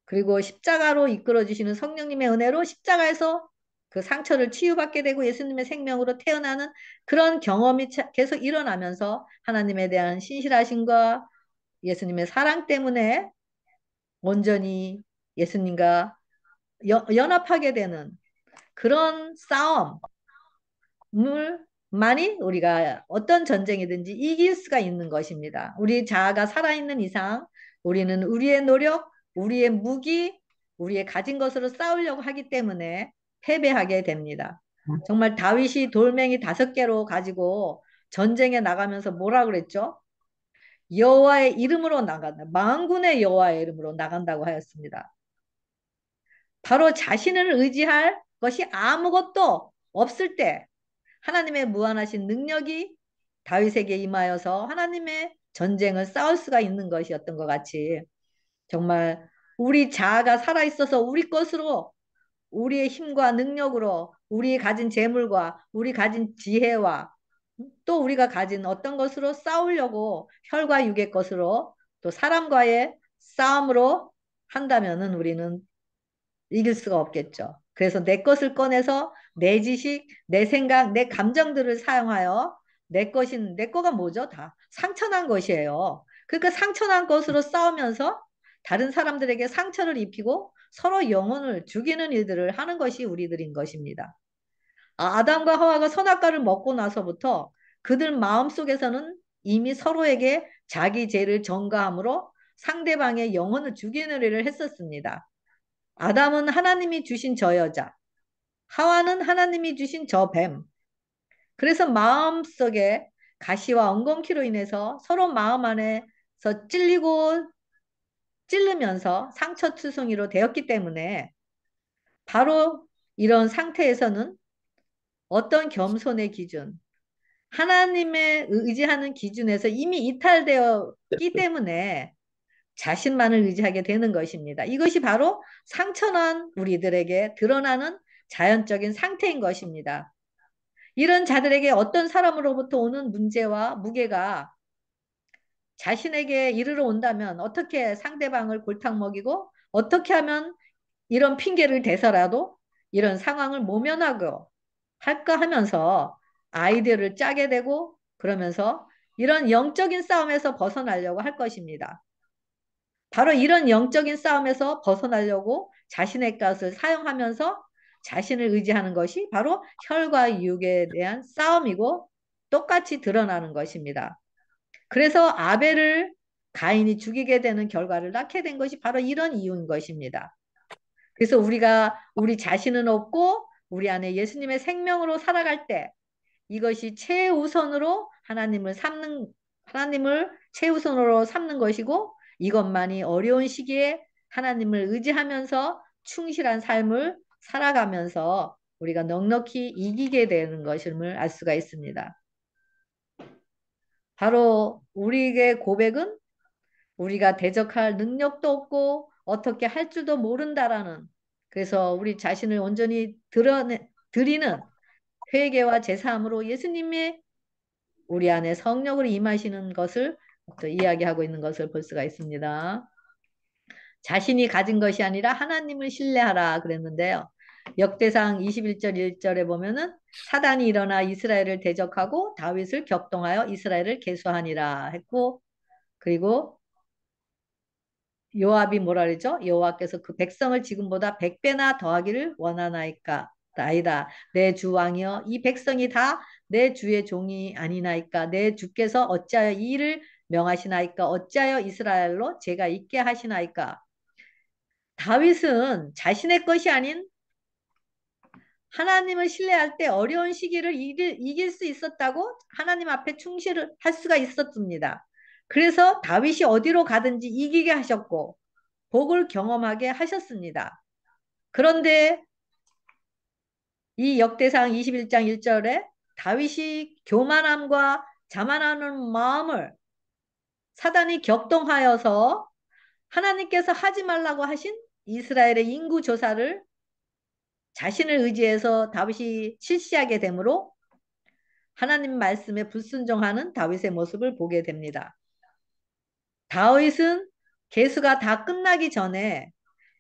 그리고 십자가로 이끌어 주시는 성령님의 은혜로 십자가에서 그 상처를 치유받게 되고 예수님의 생명으로 태어나는 그런 경험이 계속 일어나면서 하나님에 대한 신실하심과 예수님의 사랑 때문에 온전히 예수님과 연합하게 되는 그런 싸움을 많이 우리가 어떤 전쟁이든지 이길 수가 있는 것입니다. 우리 자아가 살아있는 이상 우리는 우리의 노력, 우리의 무기, 우리의 가진 것으로 싸우려고 하기 때문에 패배하게 됩니다. 정말 다윗이 돌멩이 5개로 가지고 전쟁에 나가면서 뭐라 그랬죠? 여호와의 이름으로 나간다. 만군의 여호와의 이름으로 나간다고 하였습니다. 바로 자신을 의지할 것이 아무것도 없을 때 하나님의 무한하신 능력이 다윗에게 임하여서 하나님의 전쟁을 싸울 수가 있는 것이었던 것 같이 정말 우리 자아가 살아있어서 우리 것으로 우리의 힘과 능력으로 우리 가진 재물과 우리 가진 지혜와 또 우리가 가진 어떤 것으로 싸우려고 혈과 육의 것으로 또 사람과의 싸움으로 한다면은 우리는 이길 수가 없겠죠. 그래서 내 것을 꺼내서 내 지식, 내 생각, 내 감정들을 사용하여 내 거가 뭐죠? 다 상처난 것이에요. 그러니까 상처난 것으로 싸우면서 다른 사람들에게 상처를 입히고 서로 영혼을 죽이는 일들을 하는 것이 우리들인 것입니다. 아담과 하와가 선악과를 먹고 나서부터 그들 마음속에서는 이미 서로에게 자기 죄를 전가함으로 상대방의 영혼을 죽이는 일을 했었습니다. 아담은 하나님이 주신 저 여자, 하와는 하나님이 주신 저 뱀. 그래서 마음속에 가시와 엉겅퀴로 인해서 서로 마음 안에서 찔리고 찔르면서 상처투성이로 되었기 때문에 바로 이런 상태에서는 어떤 겸손의 기준, 하나님의 의지하는 기준에서 이미 이탈되었기 때문에 자신만을 의지하게 되는 것입니다. 이것이 바로 상처난 우리들에게 드러나는 자연적인 상태인 것입니다. 이런 자들에게 어떤 사람으로부터 오는 문제와 무게가 자신에게 이르러 온다면 어떻게 상대방을 골탕 먹이고 어떻게 하면 이런 핑계를 대서라도 이런 상황을 모면하고 할까 하면서 아이디어를 짜게 되고 그러면서 이런 영적인 싸움에서 벗어나려고 할 것입니다. 바로 이런 영적인 싸움에서 벗어나려고 자신의 것을 사용하면서 자신을 의지하는 것이 바로 혈과 육에 대한 싸움이고 똑같이 드러나는 것입니다. 그래서 아벨을 가인이 죽이게 되는 결과를 낳게 된 것이 바로 이런 이유인 것입니다. 그래서 우리가 우리 자신은 없고 우리 안에 예수님의 생명으로 살아갈 때 이것이 최우선으로 하나님을 최우선으로 삼는 것이고 이것만이 어려운 시기에 하나님을 의지하면서 충실한 삶을 살아가면서 우리가 넉넉히 이기게 되는 것임을 알 수가 있습니다. 바로 우리의 고백은 우리가 대적할 능력도 없고 어떻게 할 줄도 모른다라는 그래서 우리 자신을 온전히 드리는 회개와 제사함으로 예수님의 우리 안에 성령으로 임하시는 것을 또 이야기하고 있는 것을 볼 수가 있습니다. 자신이 가진 것이 아니라 하나님을 신뢰하라 그랬는데요. 역대상 21절 1절에 보면은 사단이 일어나 이스라엘을 대적하고 다윗을 격동하여 이스라엘을 계수하니라 했고 그리고 요압이 뭐라 그러죠? 여호와께서 그 백성을 지금보다 100배나 더하기를 원하나이까? 아니다. 내 주 왕이여 이 백성이 다 내 주의 종이 아니나이까? 내 주께서 어찌하여 이 일을 명하시나이까? 어찌하여 이스라엘로 제가 있게 하시나이까? 다윗은 자신의 것이 아닌 하나님을 신뢰할 때 어려운 시기를 이길 수 있었다고 하나님 앞에 충실을 할 수가 있었습니다. 그래서 다윗이 어디로 가든지 이기게 하셨고 복을 경험하게 하셨습니다. 그런데 이 역대상 21장 1절에 다윗이 교만함과 자만하는 마음을 사단이 격동하여서 하나님께서 하지 말라고 하신 이스라엘의 인구 조사를 자신을 의지해서 다윗이 실시하게 되므로 하나님 말씀에 불순종하는 다윗의 모습을 보게 됩니다. 다윗은 계수가 다 끝나기 전에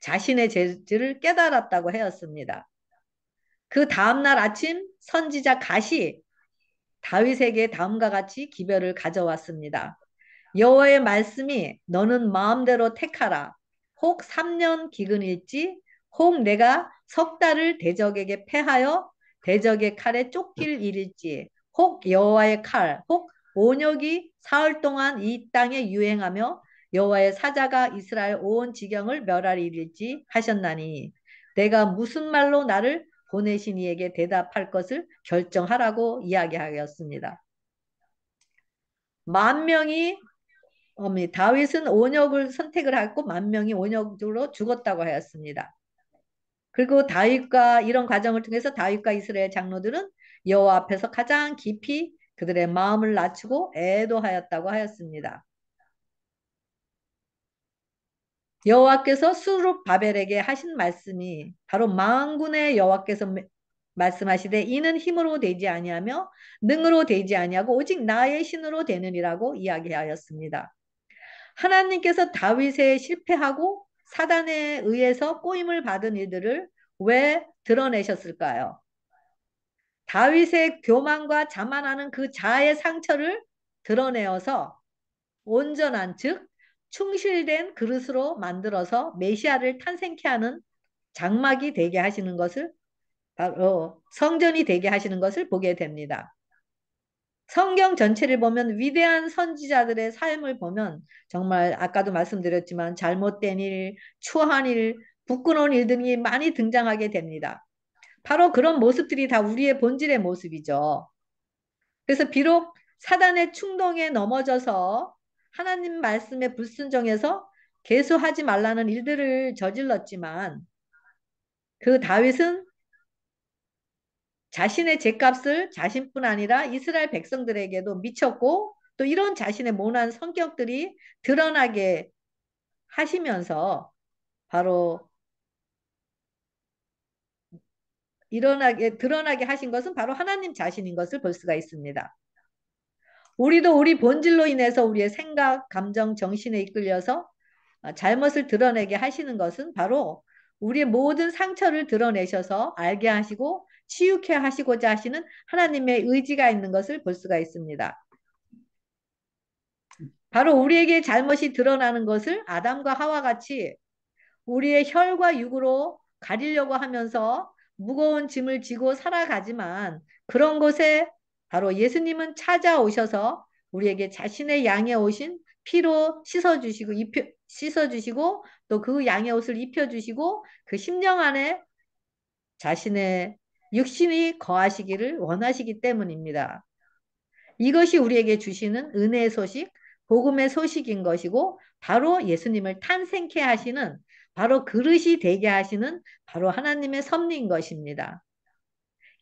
자신의 죄를 깨달았다고 하였습니다. 그 다음날 아침 선지자 갓이 다윗에게 다음과 같이 기별을 가져왔습니다. 여호와의 말씀이 너는 마음대로 택하라. 혹 3년 기근일지 혹 내가 석 달을 대적에게 패하여 대적의 칼에 쫓길 일일지 혹 여호와의 칼, 혹 온역이 사흘 동안 이 땅에 유행하며 여호와의 사자가 이스라엘 온 지경을 멸할 일일지 하셨나니 내가 무슨 말로 나를 보내신 이에게 대답할 것을 결정하라고 이야기하였습니다. 만 명이 다윗은 온역을 선택을 하고 만 명이 온역으로 죽었다고 하였습니다. 그리고 다윗과 이런 과정을 통해서 다윗과 이스라엘 장로들은 여호와 앞에서 가장 깊이 그들의 마음을 낮추고 애도하였다고 하였습니다. 여호와께서 수룹바벨에게 하신 말씀이 바로 만군의 여호와께서 말씀하시되 이는 힘으로 되지 아니하며 능으로 되지 아니하고 오직 나의 신으로 되느니라고 이야기하였습니다. 하나님께서 다윗의 실패하고 사단에 의해서 꼬임을 받은 일들을 왜 드러내셨을까요? 다윗의 교만과 자만하는 그 자아의 상처를 드러내어서 온전한 즉 충실된 그릇으로 만들어서 메시아를 탄생케 하는 장막이 되게 하시는 것을 바로 성전이 되게 하시는 것을 보게 됩니다. 성경 전체를 보면 위대한 선지자들의 삶을 보면 정말 아까도 말씀드렸지만 잘못된 일, 추한 일, 부끄러운 일들이 많이 등장하게 됩니다. 바로 그런 모습들이 다 우리의 본질의 모습이죠. 그래서 비록 사단의 충동에 넘어져서 하나님 말씀에 불순종해서 계수하지 말라는 일들을 저질렀지만 그 다윗은 자신의 죄값을 자신뿐 아니라 이스라엘 백성들에게도 미쳤고 또 이런 자신의 모난 성격들이 드러나게 하시면서 바로 드러나게 하신 것은 바로 하나님 자신인 것을 볼 수가 있습니다. 우리도 우리 본질로 인해서 우리의 생각, 감정, 정신에 이끌려서 잘못을 드러내게 하시는 것은 바로 우리의 모든 상처를 드러내셔서 알게 하시고 치유케 하시고자 하시는 하나님의 의지가 있는 것을 볼 수가 있습니다. 바로 우리에게 잘못이 드러나는 것을 아담과 하와 같이 우리의 혈과 육으로 가리려고 하면서 무거운 짐을 지고 살아가지만 그런 곳에 바로 예수님은 찾아오셔서 우리에게 자신의 양에 오신 피로 씻어주시고 씻어주시고 또 그 양의 옷을 입혀주시고 그 심령 안에 자신의 육신이 거하시기를 원하시기 때문입니다. 이것이 우리에게 주시는 은혜의 소식, 복음의 소식인 것이고 바로 예수님을 탄생케 하시는 바로 그릇이 되게 하시는 바로 하나님의 섭리인 것입니다.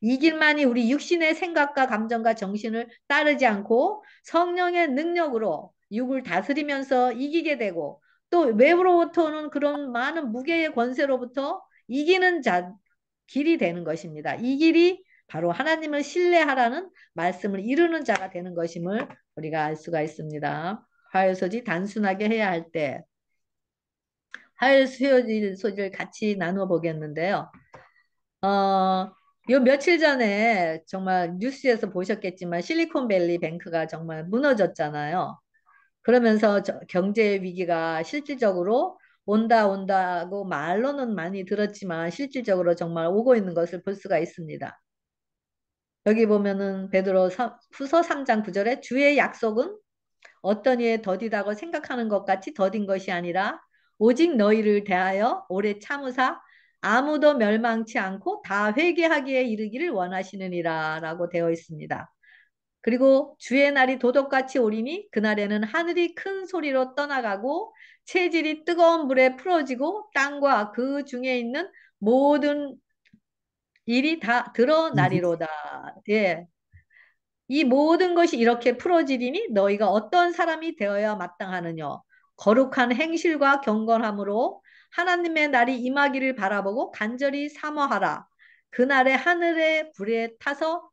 이 길만이 우리 육신의 생각과 감정과 정신을 따르지 않고 성령의 능력으로 육을 다스리면서 이기게 되고 또 외부로부터 오는 그런 많은 무게의 권세로부터 이기는 길이 되는 것입니다. 이 길이 바로 하나님을 신뢰하라는 말씀을 이루는 자가 되는 것임을 우리가 알 수가 있습니다. 화요소지 단순하게 해야 할 때 화요소지 소지를 같이 나눠 보겠는데요. 요 며칠 전에 정말 뉴스에서 보셨겠지만 실리콘밸리 뱅크가 정말 무너졌잖아요. 그러면서 경제 위기가 실질적으로 온다고 말로는 많이 들었지만 실질적으로 정말 오고 있는 것을 볼 수가 있습니다. 여기 보면은 베드로 후서 3장 9절에 주의 약속은 어떤 이에 더디다고 생각하는 것 같이 더딘 것이 아니라 오직 너희를 대하여 오래 참으사 아무도 멸망치 않고 다 회개하기에 이르기를 원하시느니라 라고 되어 있습니다. 그리고 주의 날이 도덕같이 오리니 그날에는 하늘이 큰 소리로 떠나가고 체질이 뜨거운 불에 풀어지고 땅과 그 중에 있는 모든 일이 다 드러나리로다. 예. 이 모든 것이 이렇게 풀어지리니 너희가 어떤 사람이 되어야 마땅하느냐. 거룩한 행실과 경건함으로 하나님의 날이 임하기를 바라보고 간절히 사모하라. 그날에 하늘의 불에 타서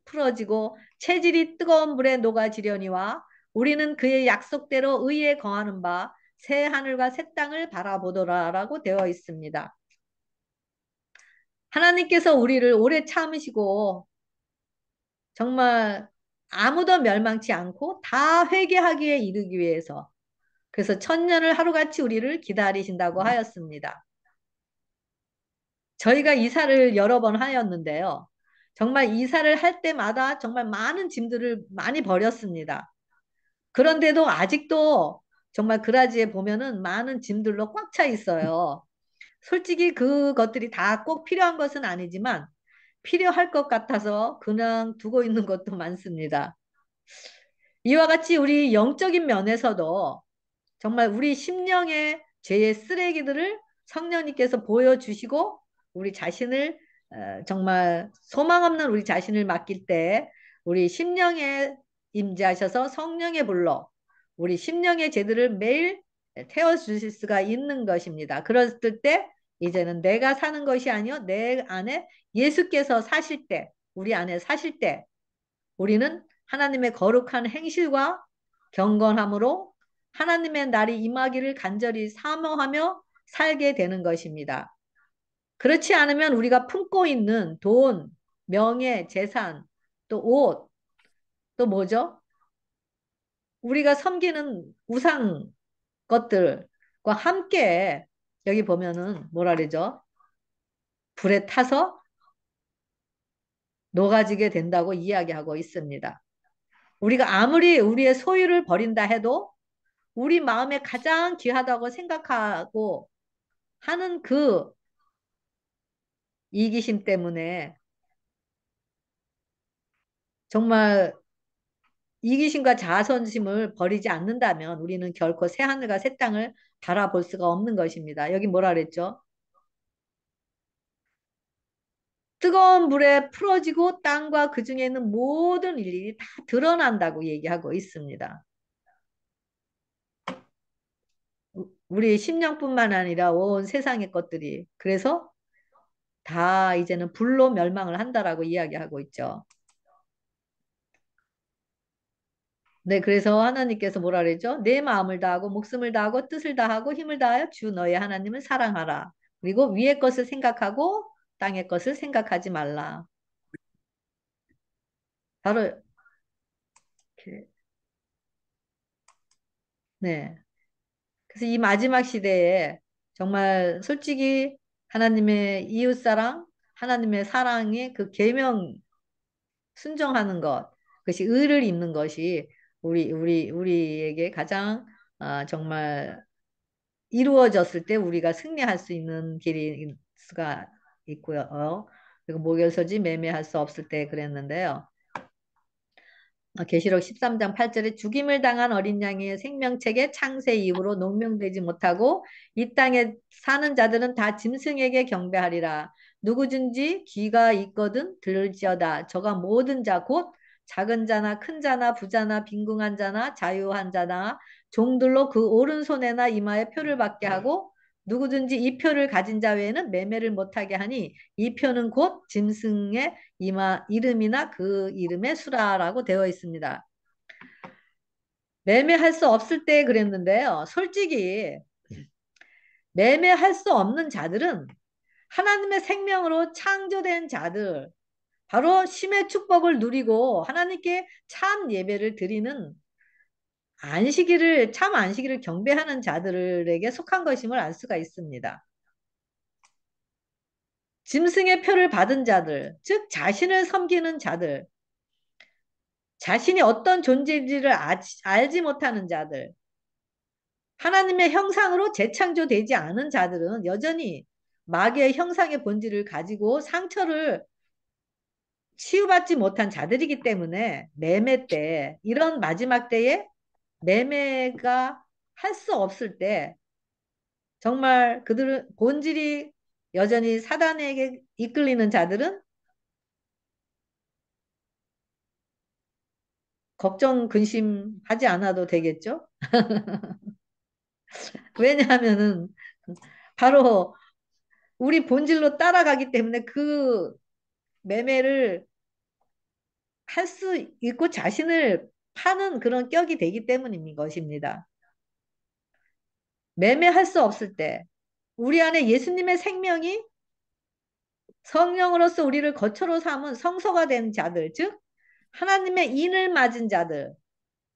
풀어지고 체질이 뜨거운 불에 녹아지려니와 우리는 그의 약속대로 의에 거하는 바 새 하늘과 새 땅을 바라보더라라고 되어 있습니다. 하나님께서 우리를 오래 참으시고 정말 아무도 멸망치 않고 다 회개하기에 이르기 위해서 그래서 천년을 하루같이 우리를 기다리신다고 하였습니다. 저희가 이사를 여러 번 하였는데요. 정말 이사를 할 때마다 정말 많은 짐들을 많이 버렸습니다. 그런데도 아직도 정말 그라지에 보면은 많은 짐들로 꽉 차 있어요. 솔직히 그것들이 다 꼭 필요한 것은 아니지만 필요할 것 같아서 그냥 두고 있는 것도 많습니다. 이와 같이 우리 영적인 면에서도 정말 우리 심령의 죄의 쓰레기들을 성령님께서 보여주시고 우리 자신을 정말 소망 없는 우리 자신을 맡길 때 우리 심령에 임재하셔서 성령의 불로 우리 심령의 죄들을 매일 태워주실 수가 있는 것입니다. 그랬을 때 이제는 내가 사는 것이 아니요 내 안에 예수께서 사실 때 우리 안에 사실 때 우리는 하나님의 거룩한 행실과 경건함으로 하나님의 날이 임하기를 간절히 사모하며 살게 되는 것입니다. 그렇지 않으면 우리가 품고 있는 돈, 명예, 재산, 또 옷, 또 뭐죠? 우리가 섬기는 우상 것들과 함께 여기 보면은 뭐라 그러죠? 불에 타서 녹아지게 된다고 이야기하고 있습니다. 우리가 아무리 우리의 소유를 버린다 해도 우리 마음에 가장 귀하다고 생각하고 하는 그 이기심 때문에 정말 이기심과 자선심을 버리지 않는다면 우리는 결코 새 하늘과 새 땅을 바라볼 수가 없는 것입니다. 여기 뭐라 그랬죠? 뜨거운 불에 풀어지고 땅과 그 중에 있는 모든 일들이 다 드러난다고 얘기하고 있습니다. 우리 심령뿐만 아니라 온 세상의 것들이 그래서 다 이제는 불로 멸망을 한다라고 이야기하고 있죠. 네, 그래서 하나님께서 뭐라 그랬죠? 내 마음을 다하고 목숨을 다하고 뜻을 다하고 힘을 다하여 주 너의 하나님을 사랑하라. 그리고 위의 것을 생각하고 땅의 것을 생각하지 말라. 바로 이렇게, 네. 그래서 이 마지막 시대에 정말 솔직히 하나님의 이웃사랑, 하나님의 사랑의 그 계명 순종하는 것, 그것이 의를 입는 것이 우리에게 가장 정말 이루어졌을 때 우리가 승리할 수 있는 길이 수가 있고요. 그리고 목열서지 매매할 수 없을 때 그랬는데요. 계시록 13장 8절에 죽임을 당한 어린 양의 생명책에 창세 이후로 농명되지 못하고 이 땅에 사는 자들은 다 짐승에게 경배하리라. 누구든지 귀가 있거든 들을지어다. 저가 모든 자 곧 작은 자나 큰 자나 부자나 빈궁한 자나 자유한 자나 종들로 그 오른손에나 이마에 표를 받게 하고 누구든지 이 표를 가진 자 외에는 매매를 못하게 하니 이 표는 곧 짐승의 이름이나 그 이름의 수라라고 되어 있습니다. 매매할 수 없을 때 그랬는데요. 솔직히 매매할 수 없는 자들은 하나님의 생명으로 창조된 자들, 바로 심의 축복을 누리고 하나님께 참 예배를 드리는 참 안식일을 경배하는 자들에게 속한 것임을 알 수가 있습니다. 짐승의 표를 받은 자들, 즉 자신을 섬기는 자들, 자신이 어떤 존재인지를 알지 못하는 자들, 하나님의 형상으로 재창조되지 않은 자들은 여전히 마귀의 형상의 본질을 가지고 상처를 치유받지 못한 자들이기 때문에 매매 때, 이런 마지막 때에 매매가 할 수 없을 때 정말 그들은 본질이 여전히 사단에게 이끌리는 자들은 걱정, 근심하지 않아도 되겠죠? 왜냐하면은 바로 우리 본질로 따라가기 때문에 그 매매를 할 수 있고 자신을 파는 그런 격이 되기 때문인 것입니다. 매매할 수 없을 때 우리 안에 예수님의 생명이 성령으로서 우리를 거처로 삼은 성소가 된 자들, 즉 하나님의 인을 맞은 자들,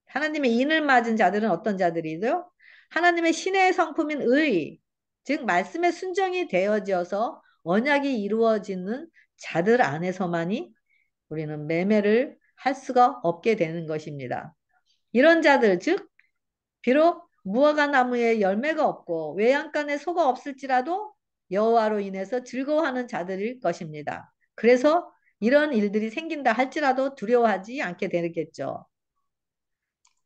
하나님의 인을 맞은 자들은 어떤 자들이죠? 하나님의 신의 성품인 의, 즉 말씀의 순종이 되어져서 언약이 이루어지는 자들 안에서만이 우리는 매매를 할 수가 없게 되는 것입니다. 이런 자들, 즉 비록 무화과 나무에 열매가 없고 외양간에 소가 없을지라도 여호와로 인해서 즐거워하는 자들일 것입니다. 그래서 이런 일들이 생긴다 할지라도 두려워하지 않게 되겠죠.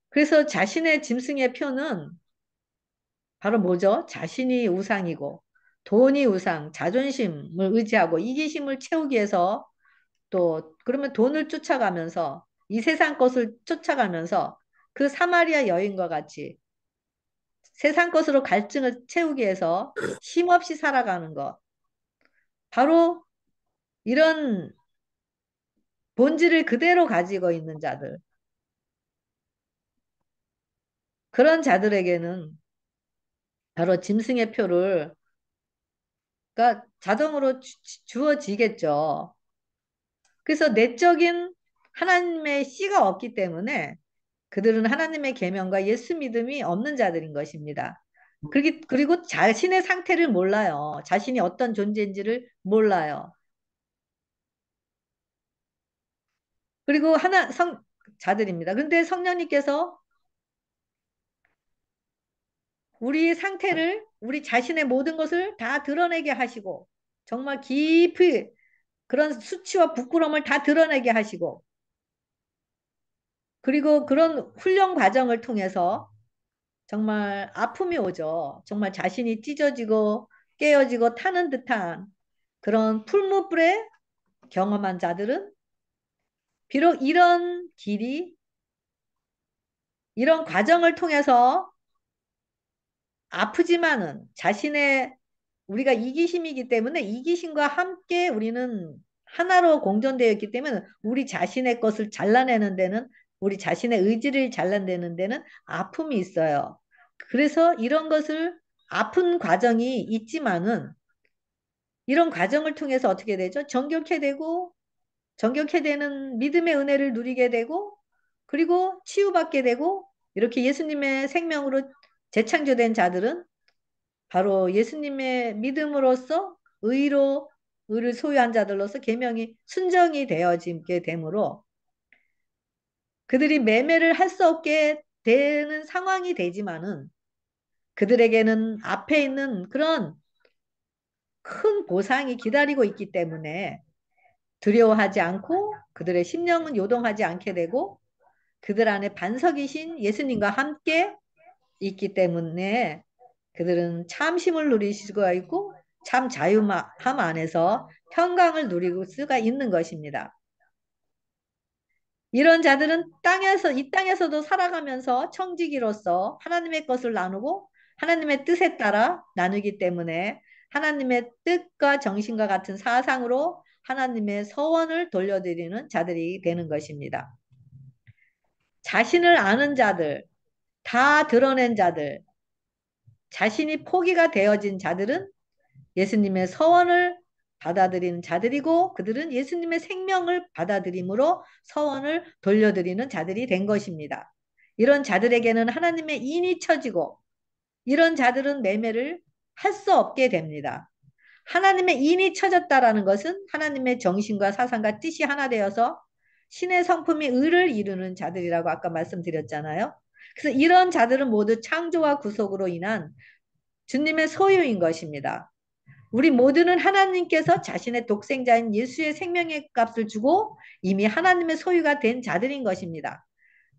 그래서 자신의 짐승의 표는 바로 뭐죠? 자신이 우상이고 돈이 우상, 자존심을 의지하고 이기심을 채우기 위해서 또 그러면 돈을 쫓아가면서 이 세상 것을 쫓아가면서 그 사마리아 여인과 같이 세상 것으로 갈증을 채우기 위해서 쉼없이 살아가는 것. 바로 이런 본질을 그대로 가지고 있는 자들. 그런 자들에게는 바로 짐승의 표를 가 자동으로 주어지겠죠. 그래서 내적인 하나님의 씨가 없기 때문에 그들은 하나님의 계명과 예수 믿음이 없는 자들인 것입니다. 그리고 자신의 상태를 몰라요. 자신이 어떤 존재인지를 몰라요. 그리고 자들입니다. 근데 성령님께서 우리 상태를, 우리 자신의 모든 것을 다 드러내게 하시고, 정말 깊이 그런 수치와 부끄러움을 다 드러내게 하시고, 그리고 그런 훈련 과정을 통해서 정말 아픔이 오죠. 정말 자신이 찢어지고 깨어지고 타는 듯한 그런 풀무불에 경험한 자들은 비록 이런 과정을 통해서 아프지만은 우리가 이기심이기 때문에 이기심과 함께 우리는 하나로 공존되어 있기 때문에 우리 자신의 것을 잘라내는 데는 우리 자신의 의지를 잘라내는 데는 아픔이 있어요. 그래서 이런 것을 아픈 과정이 있지만은 이런 과정을 통해서 어떻게 되죠? 정결케 되는 믿음의 은혜를 누리게 되고 그리고 치유받게 되고 이렇게 예수님의 생명으로 재창조된 자들은 바로 예수님의 믿음으로써 의를 소유한 자들로서 계명이 순정이 되어지게 되므로 그들이 매매를 할 수 없게 되는 상황이 되지만은 그들에게는 앞에 있는 그런 큰 보상이 기다리고 있기 때문에 두려워하지 않고 그들의 심령은 요동하지 않게 되고 그들 안에 반석이신 예수님과 함께 있기 때문에 그들은 참심을 누릴 수가 있고 참 자유함 안에서 평강을 누리고 수가 있는 것입니다. 이런 자들은 이 땅에서도 살아가면서 청지기로서 하나님의 것을 나누고 하나님의 뜻에 따라 나누기 때문에 하나님의 뜻과 정신과 같은 사상으로 하나님의 서원을 돌려드리는 자들이 되는 것입니다. 자신을 아는 자들, 다 드러낸 자들, 자신이 포기가 되어진 자들은 예수님의 서원을 받아들이는 자들이고 그들은 예수님의 생명을 받아들임으로 서원을 돌려드리는 자들이 된 것입니다. 이런 자들에게는 하나님의 인이 쳐지고 이런 자들은 매매를 할 수 없게 됩니다. 하나님의 인이 쳐졌다라는 것은 하나님의 정신과 사상과 뜻이 하나 되어서 신의 성품이 의를 이루는 자들이라고 아까 말씀드렸잖아요. 그래서 이런 자들은 모두 창조와 구속으로 인한 주님의 소유인 것입니다. 우리 모두는 하나님께서 자신의 독생자인 예수의 생명의 값을 주고 이미 하나님의 소유가 된 자들인 것입니다.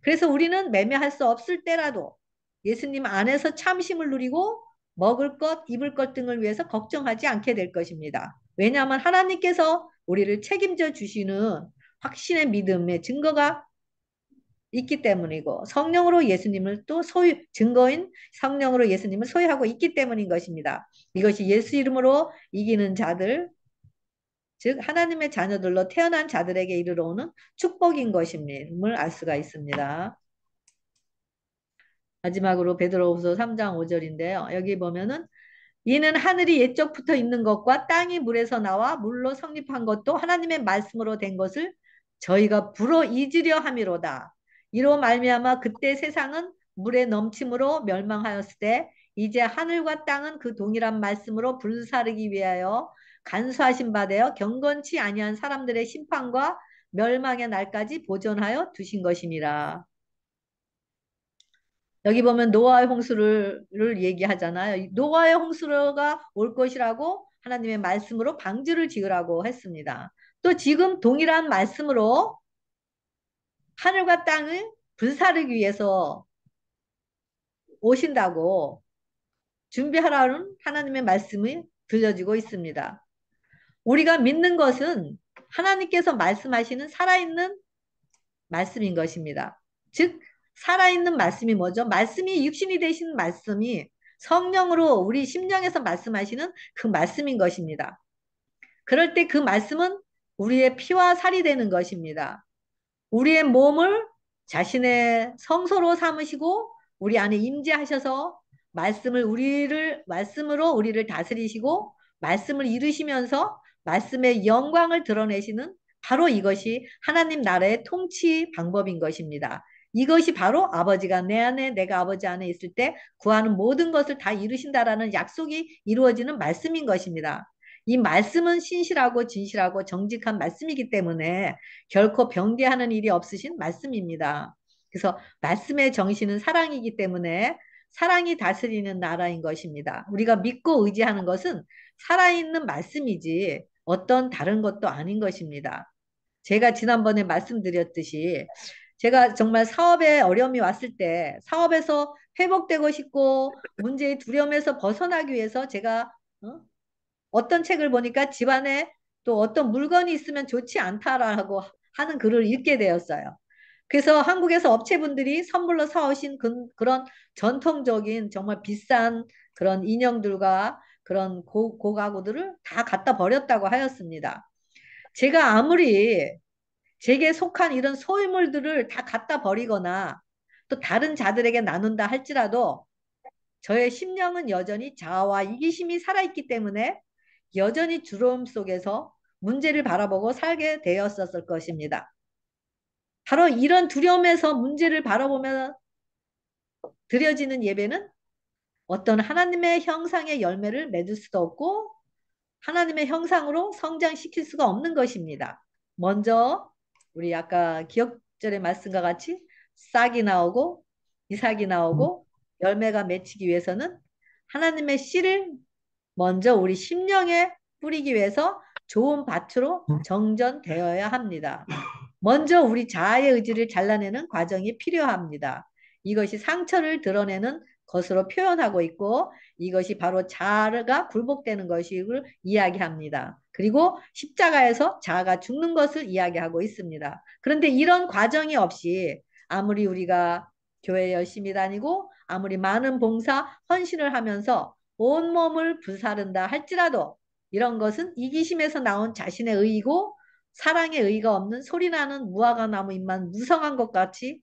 그래서 우리는 매매할 수 없을 때라도 예수님 안에서 참심을 누리고 먹을 것, 입을 것 등을 위해서 걱정하지 않게 될 것입니다. 왜냐하면 하나님께서 우리를 책임져 주시는 확신의 믿음의 증거가 있기 때문이고 성령으로 예수님을 또 증거인 성령으로 예수님을 소유하고 있기 때문인 것입니다. 이것이 예수 이름으로 이기는 자들, 즉 하나님의 자녀들로 태어난 자들에게 이르러 오는 축복인 것임을 알 수가 있습니다. 마지막으로 베드로후서 3장 5절인데요. 여기 보면은 이는 하늘이 옛적부터 있는 것과 땅이 물에서 나와 물로 성립한 것도 하나님의 말씀으로 된 것을 저희가 불어 잊으려 함이로다. 이로 말미암아 그때 세상은 물의 넘침으로 멸망하였을 때 이제 하늘과 땅은 그 동일한 말씀으로 불사르기 위하여 간수하신 바 되어 경건치 아니한 사람들의 심판과 멸망의 날까지 보존하여 두신 것이니라. 여기 보면 노아의 홍수를 얘기하잖아요. 노아의 홍수가 올 것이라고 하나님의 말씀으로 방주를 지으라고 했습니다. 또 지금 동일한 말씀으로 하늘과 땅을 불사르기 위해서 오신다고 준비하라는 하나님의 말씀이 들려지고 있습니다. 우리가 믿는 것은 하나님께서 말씀하시는 살아있는 말씀인 것입니다. 즉 살아있는 말씀이 뭐죠? 말씀이 육신이 되신 말씀이 성령으로 우리 심령에서 말씀하시는 그 말씀인 것입니다. 그럴 때 그 말씀은 우리의 피와 살이 되는 것입니다. 우리의 몸을 자신의 성소로 삼으시고 우리 안에 임재하셔서 말씀으로 우리를 다스리시고 말씀을 이루시면서 말씀의 영광을 드러내시는 바로 이것이 하나님 나라의 통치 방법인 것입니다. 이것이 바로 아버지가 내 안에 내가 아버지 안에 있을 때 구하는 모든 것을 다 이루신다라는 약속이 이루어지는 말씀인 것입니다. 이 말씀은 신실하고 진실하고 정직한 말씀이기 때문에 결코 변개하는 일이 없으신 말씀입니다. 그래서 말씀의 정신은 사랑이기 때문에 사랑이 다스리는 나라인 것입니다. 우리가 믿고 의지하는 것은 살아있는 말씀이지 어떤 다른 것도 아닌 것입니다. 제가 지난번에 말씀드렸듯이 제가 정말 사업에 어려움이 왔을 때 사업에서 회복되고 싶고 문제의 두려움에서 벗어나기 위해서 제가 어떤 책을 보니까 집안에 또 어떤 물건이 있으면 좋지 않다라고 하는 글을 읽게 되었어요. 그래서 한국에서 업체분들이 선물로 사오신 그런 전통적인 정말 비싼 그런 인형들과 그런 고가구들을 다 갖다 버렸다고 하였습니다. 제가 아무리 제게 속한 이런 소유물들을 다 갖다 버리거나 또 다른 자들에게 나눈다 할지라도 저의 심령은 여전히 자아와 이기심이 살아있기 때문에 여전히 두려움 속에서 문제를 바라보고 살게 되었었을 것입니다. 바로 이런 두려움에서 문제를 바라보며 드려지는 예배는 어떤 하나님의 형상의 열매를 맺을 수도 없고 하나님의 형상으로 성장시킬 수가 없는 것입니다. 먼저 우리 아까 기억절의 말씀과 같이 싹이 나오고 이삭이 나오고 열매가 맺히기 위해서는 하나님의 씨를 먼저 우리 심령에 뿌리기 위해서 좋은 밭으로 정전되어야 합니다. 먼저 우리 자아의 의지를 잘라내는 과정이 필요합니다. 이것이 상처를 드러내는 것으로 표현하고 있고 이것이 바로 자아가 굴복되는 것을 이야기합니다. 그리고 십자가에서 자아가 죽는 것을 이야기하고 있습니다. 그런데 이런 과정이 없이 아무리 우리가 교회 열심히 다니고 아무리 많은 봉사 헌신을 하면서 온몸을 불사른다 할지라도 이런 것은 이기심에서 나온 자신의 의이고 사랑의 의가 없는 소리나는 무화과 나무 잎만 무성한 것 같이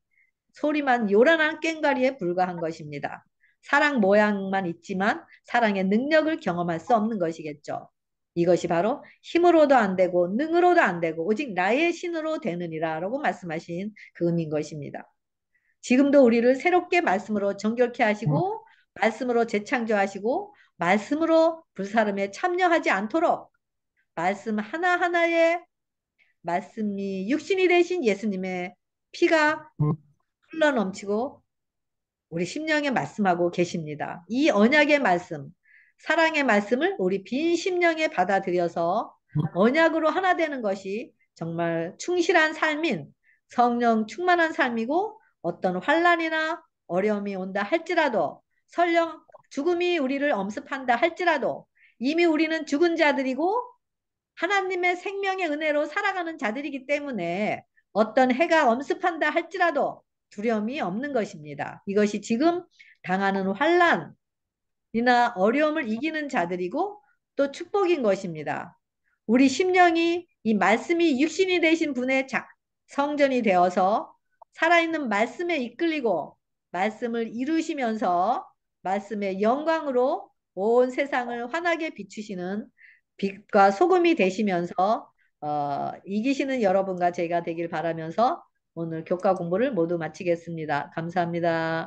소리만 요란한 꽹과리에 불과한 것입니다. 사랑 모양만 있지만 사랑의 능력을 경험할 수 없는 것이겠죠. 이것이 바로 힘으로도 안 되고 능으로도 안 되고 오직 나의 신으로 되느니라 라고 말씀하신 그 의미인 것입니다. 지금도 우리를 새롭게 말씀으로 정결케 하시고 말씀으로 재창조하시고 말씀으로 불사름에 참여하지 않도록 말씀 하나하나에 말씀이 육신이 되신 예수님의 피가 흘러 넘치고 우리 심령에 말씀하고 계십니다. 이 언약의 말씀, 사랑의 말씀을 우리 빈 심령에 받아들여서 언약으로 하나 되는 것이 정말 충실한 삶인 성령 충만한 삶이고 어떤 환란이나 어려움이 온다 할지라도 설령 죽음이 우리를 엄습한다 할지라도 이미 우리는 죽은 자들이고 하나님의 생명의 은혜로 살아가는 자들이기 때문에 어떤 해가 엄습한다 할지라도 두려움이 없는 것입니다. 이것이 지금 당하는 환란이나 어려움을 이기는 자들이고 또 축복인 것입니다. 우리 심령이 이 말씀이 육신이 되신 분의 성전이 되어서 살아있는 말씀에 이끌리고 말씀을 이루시면서 말씀의 영광으로 온 세상을 환하게 비추시는 빛과 소금이 되시면서 이기시는 여러분과 제가 되길 바라면서 오늘 교과 공부를 모두 마치겠습니다. 감사합니다.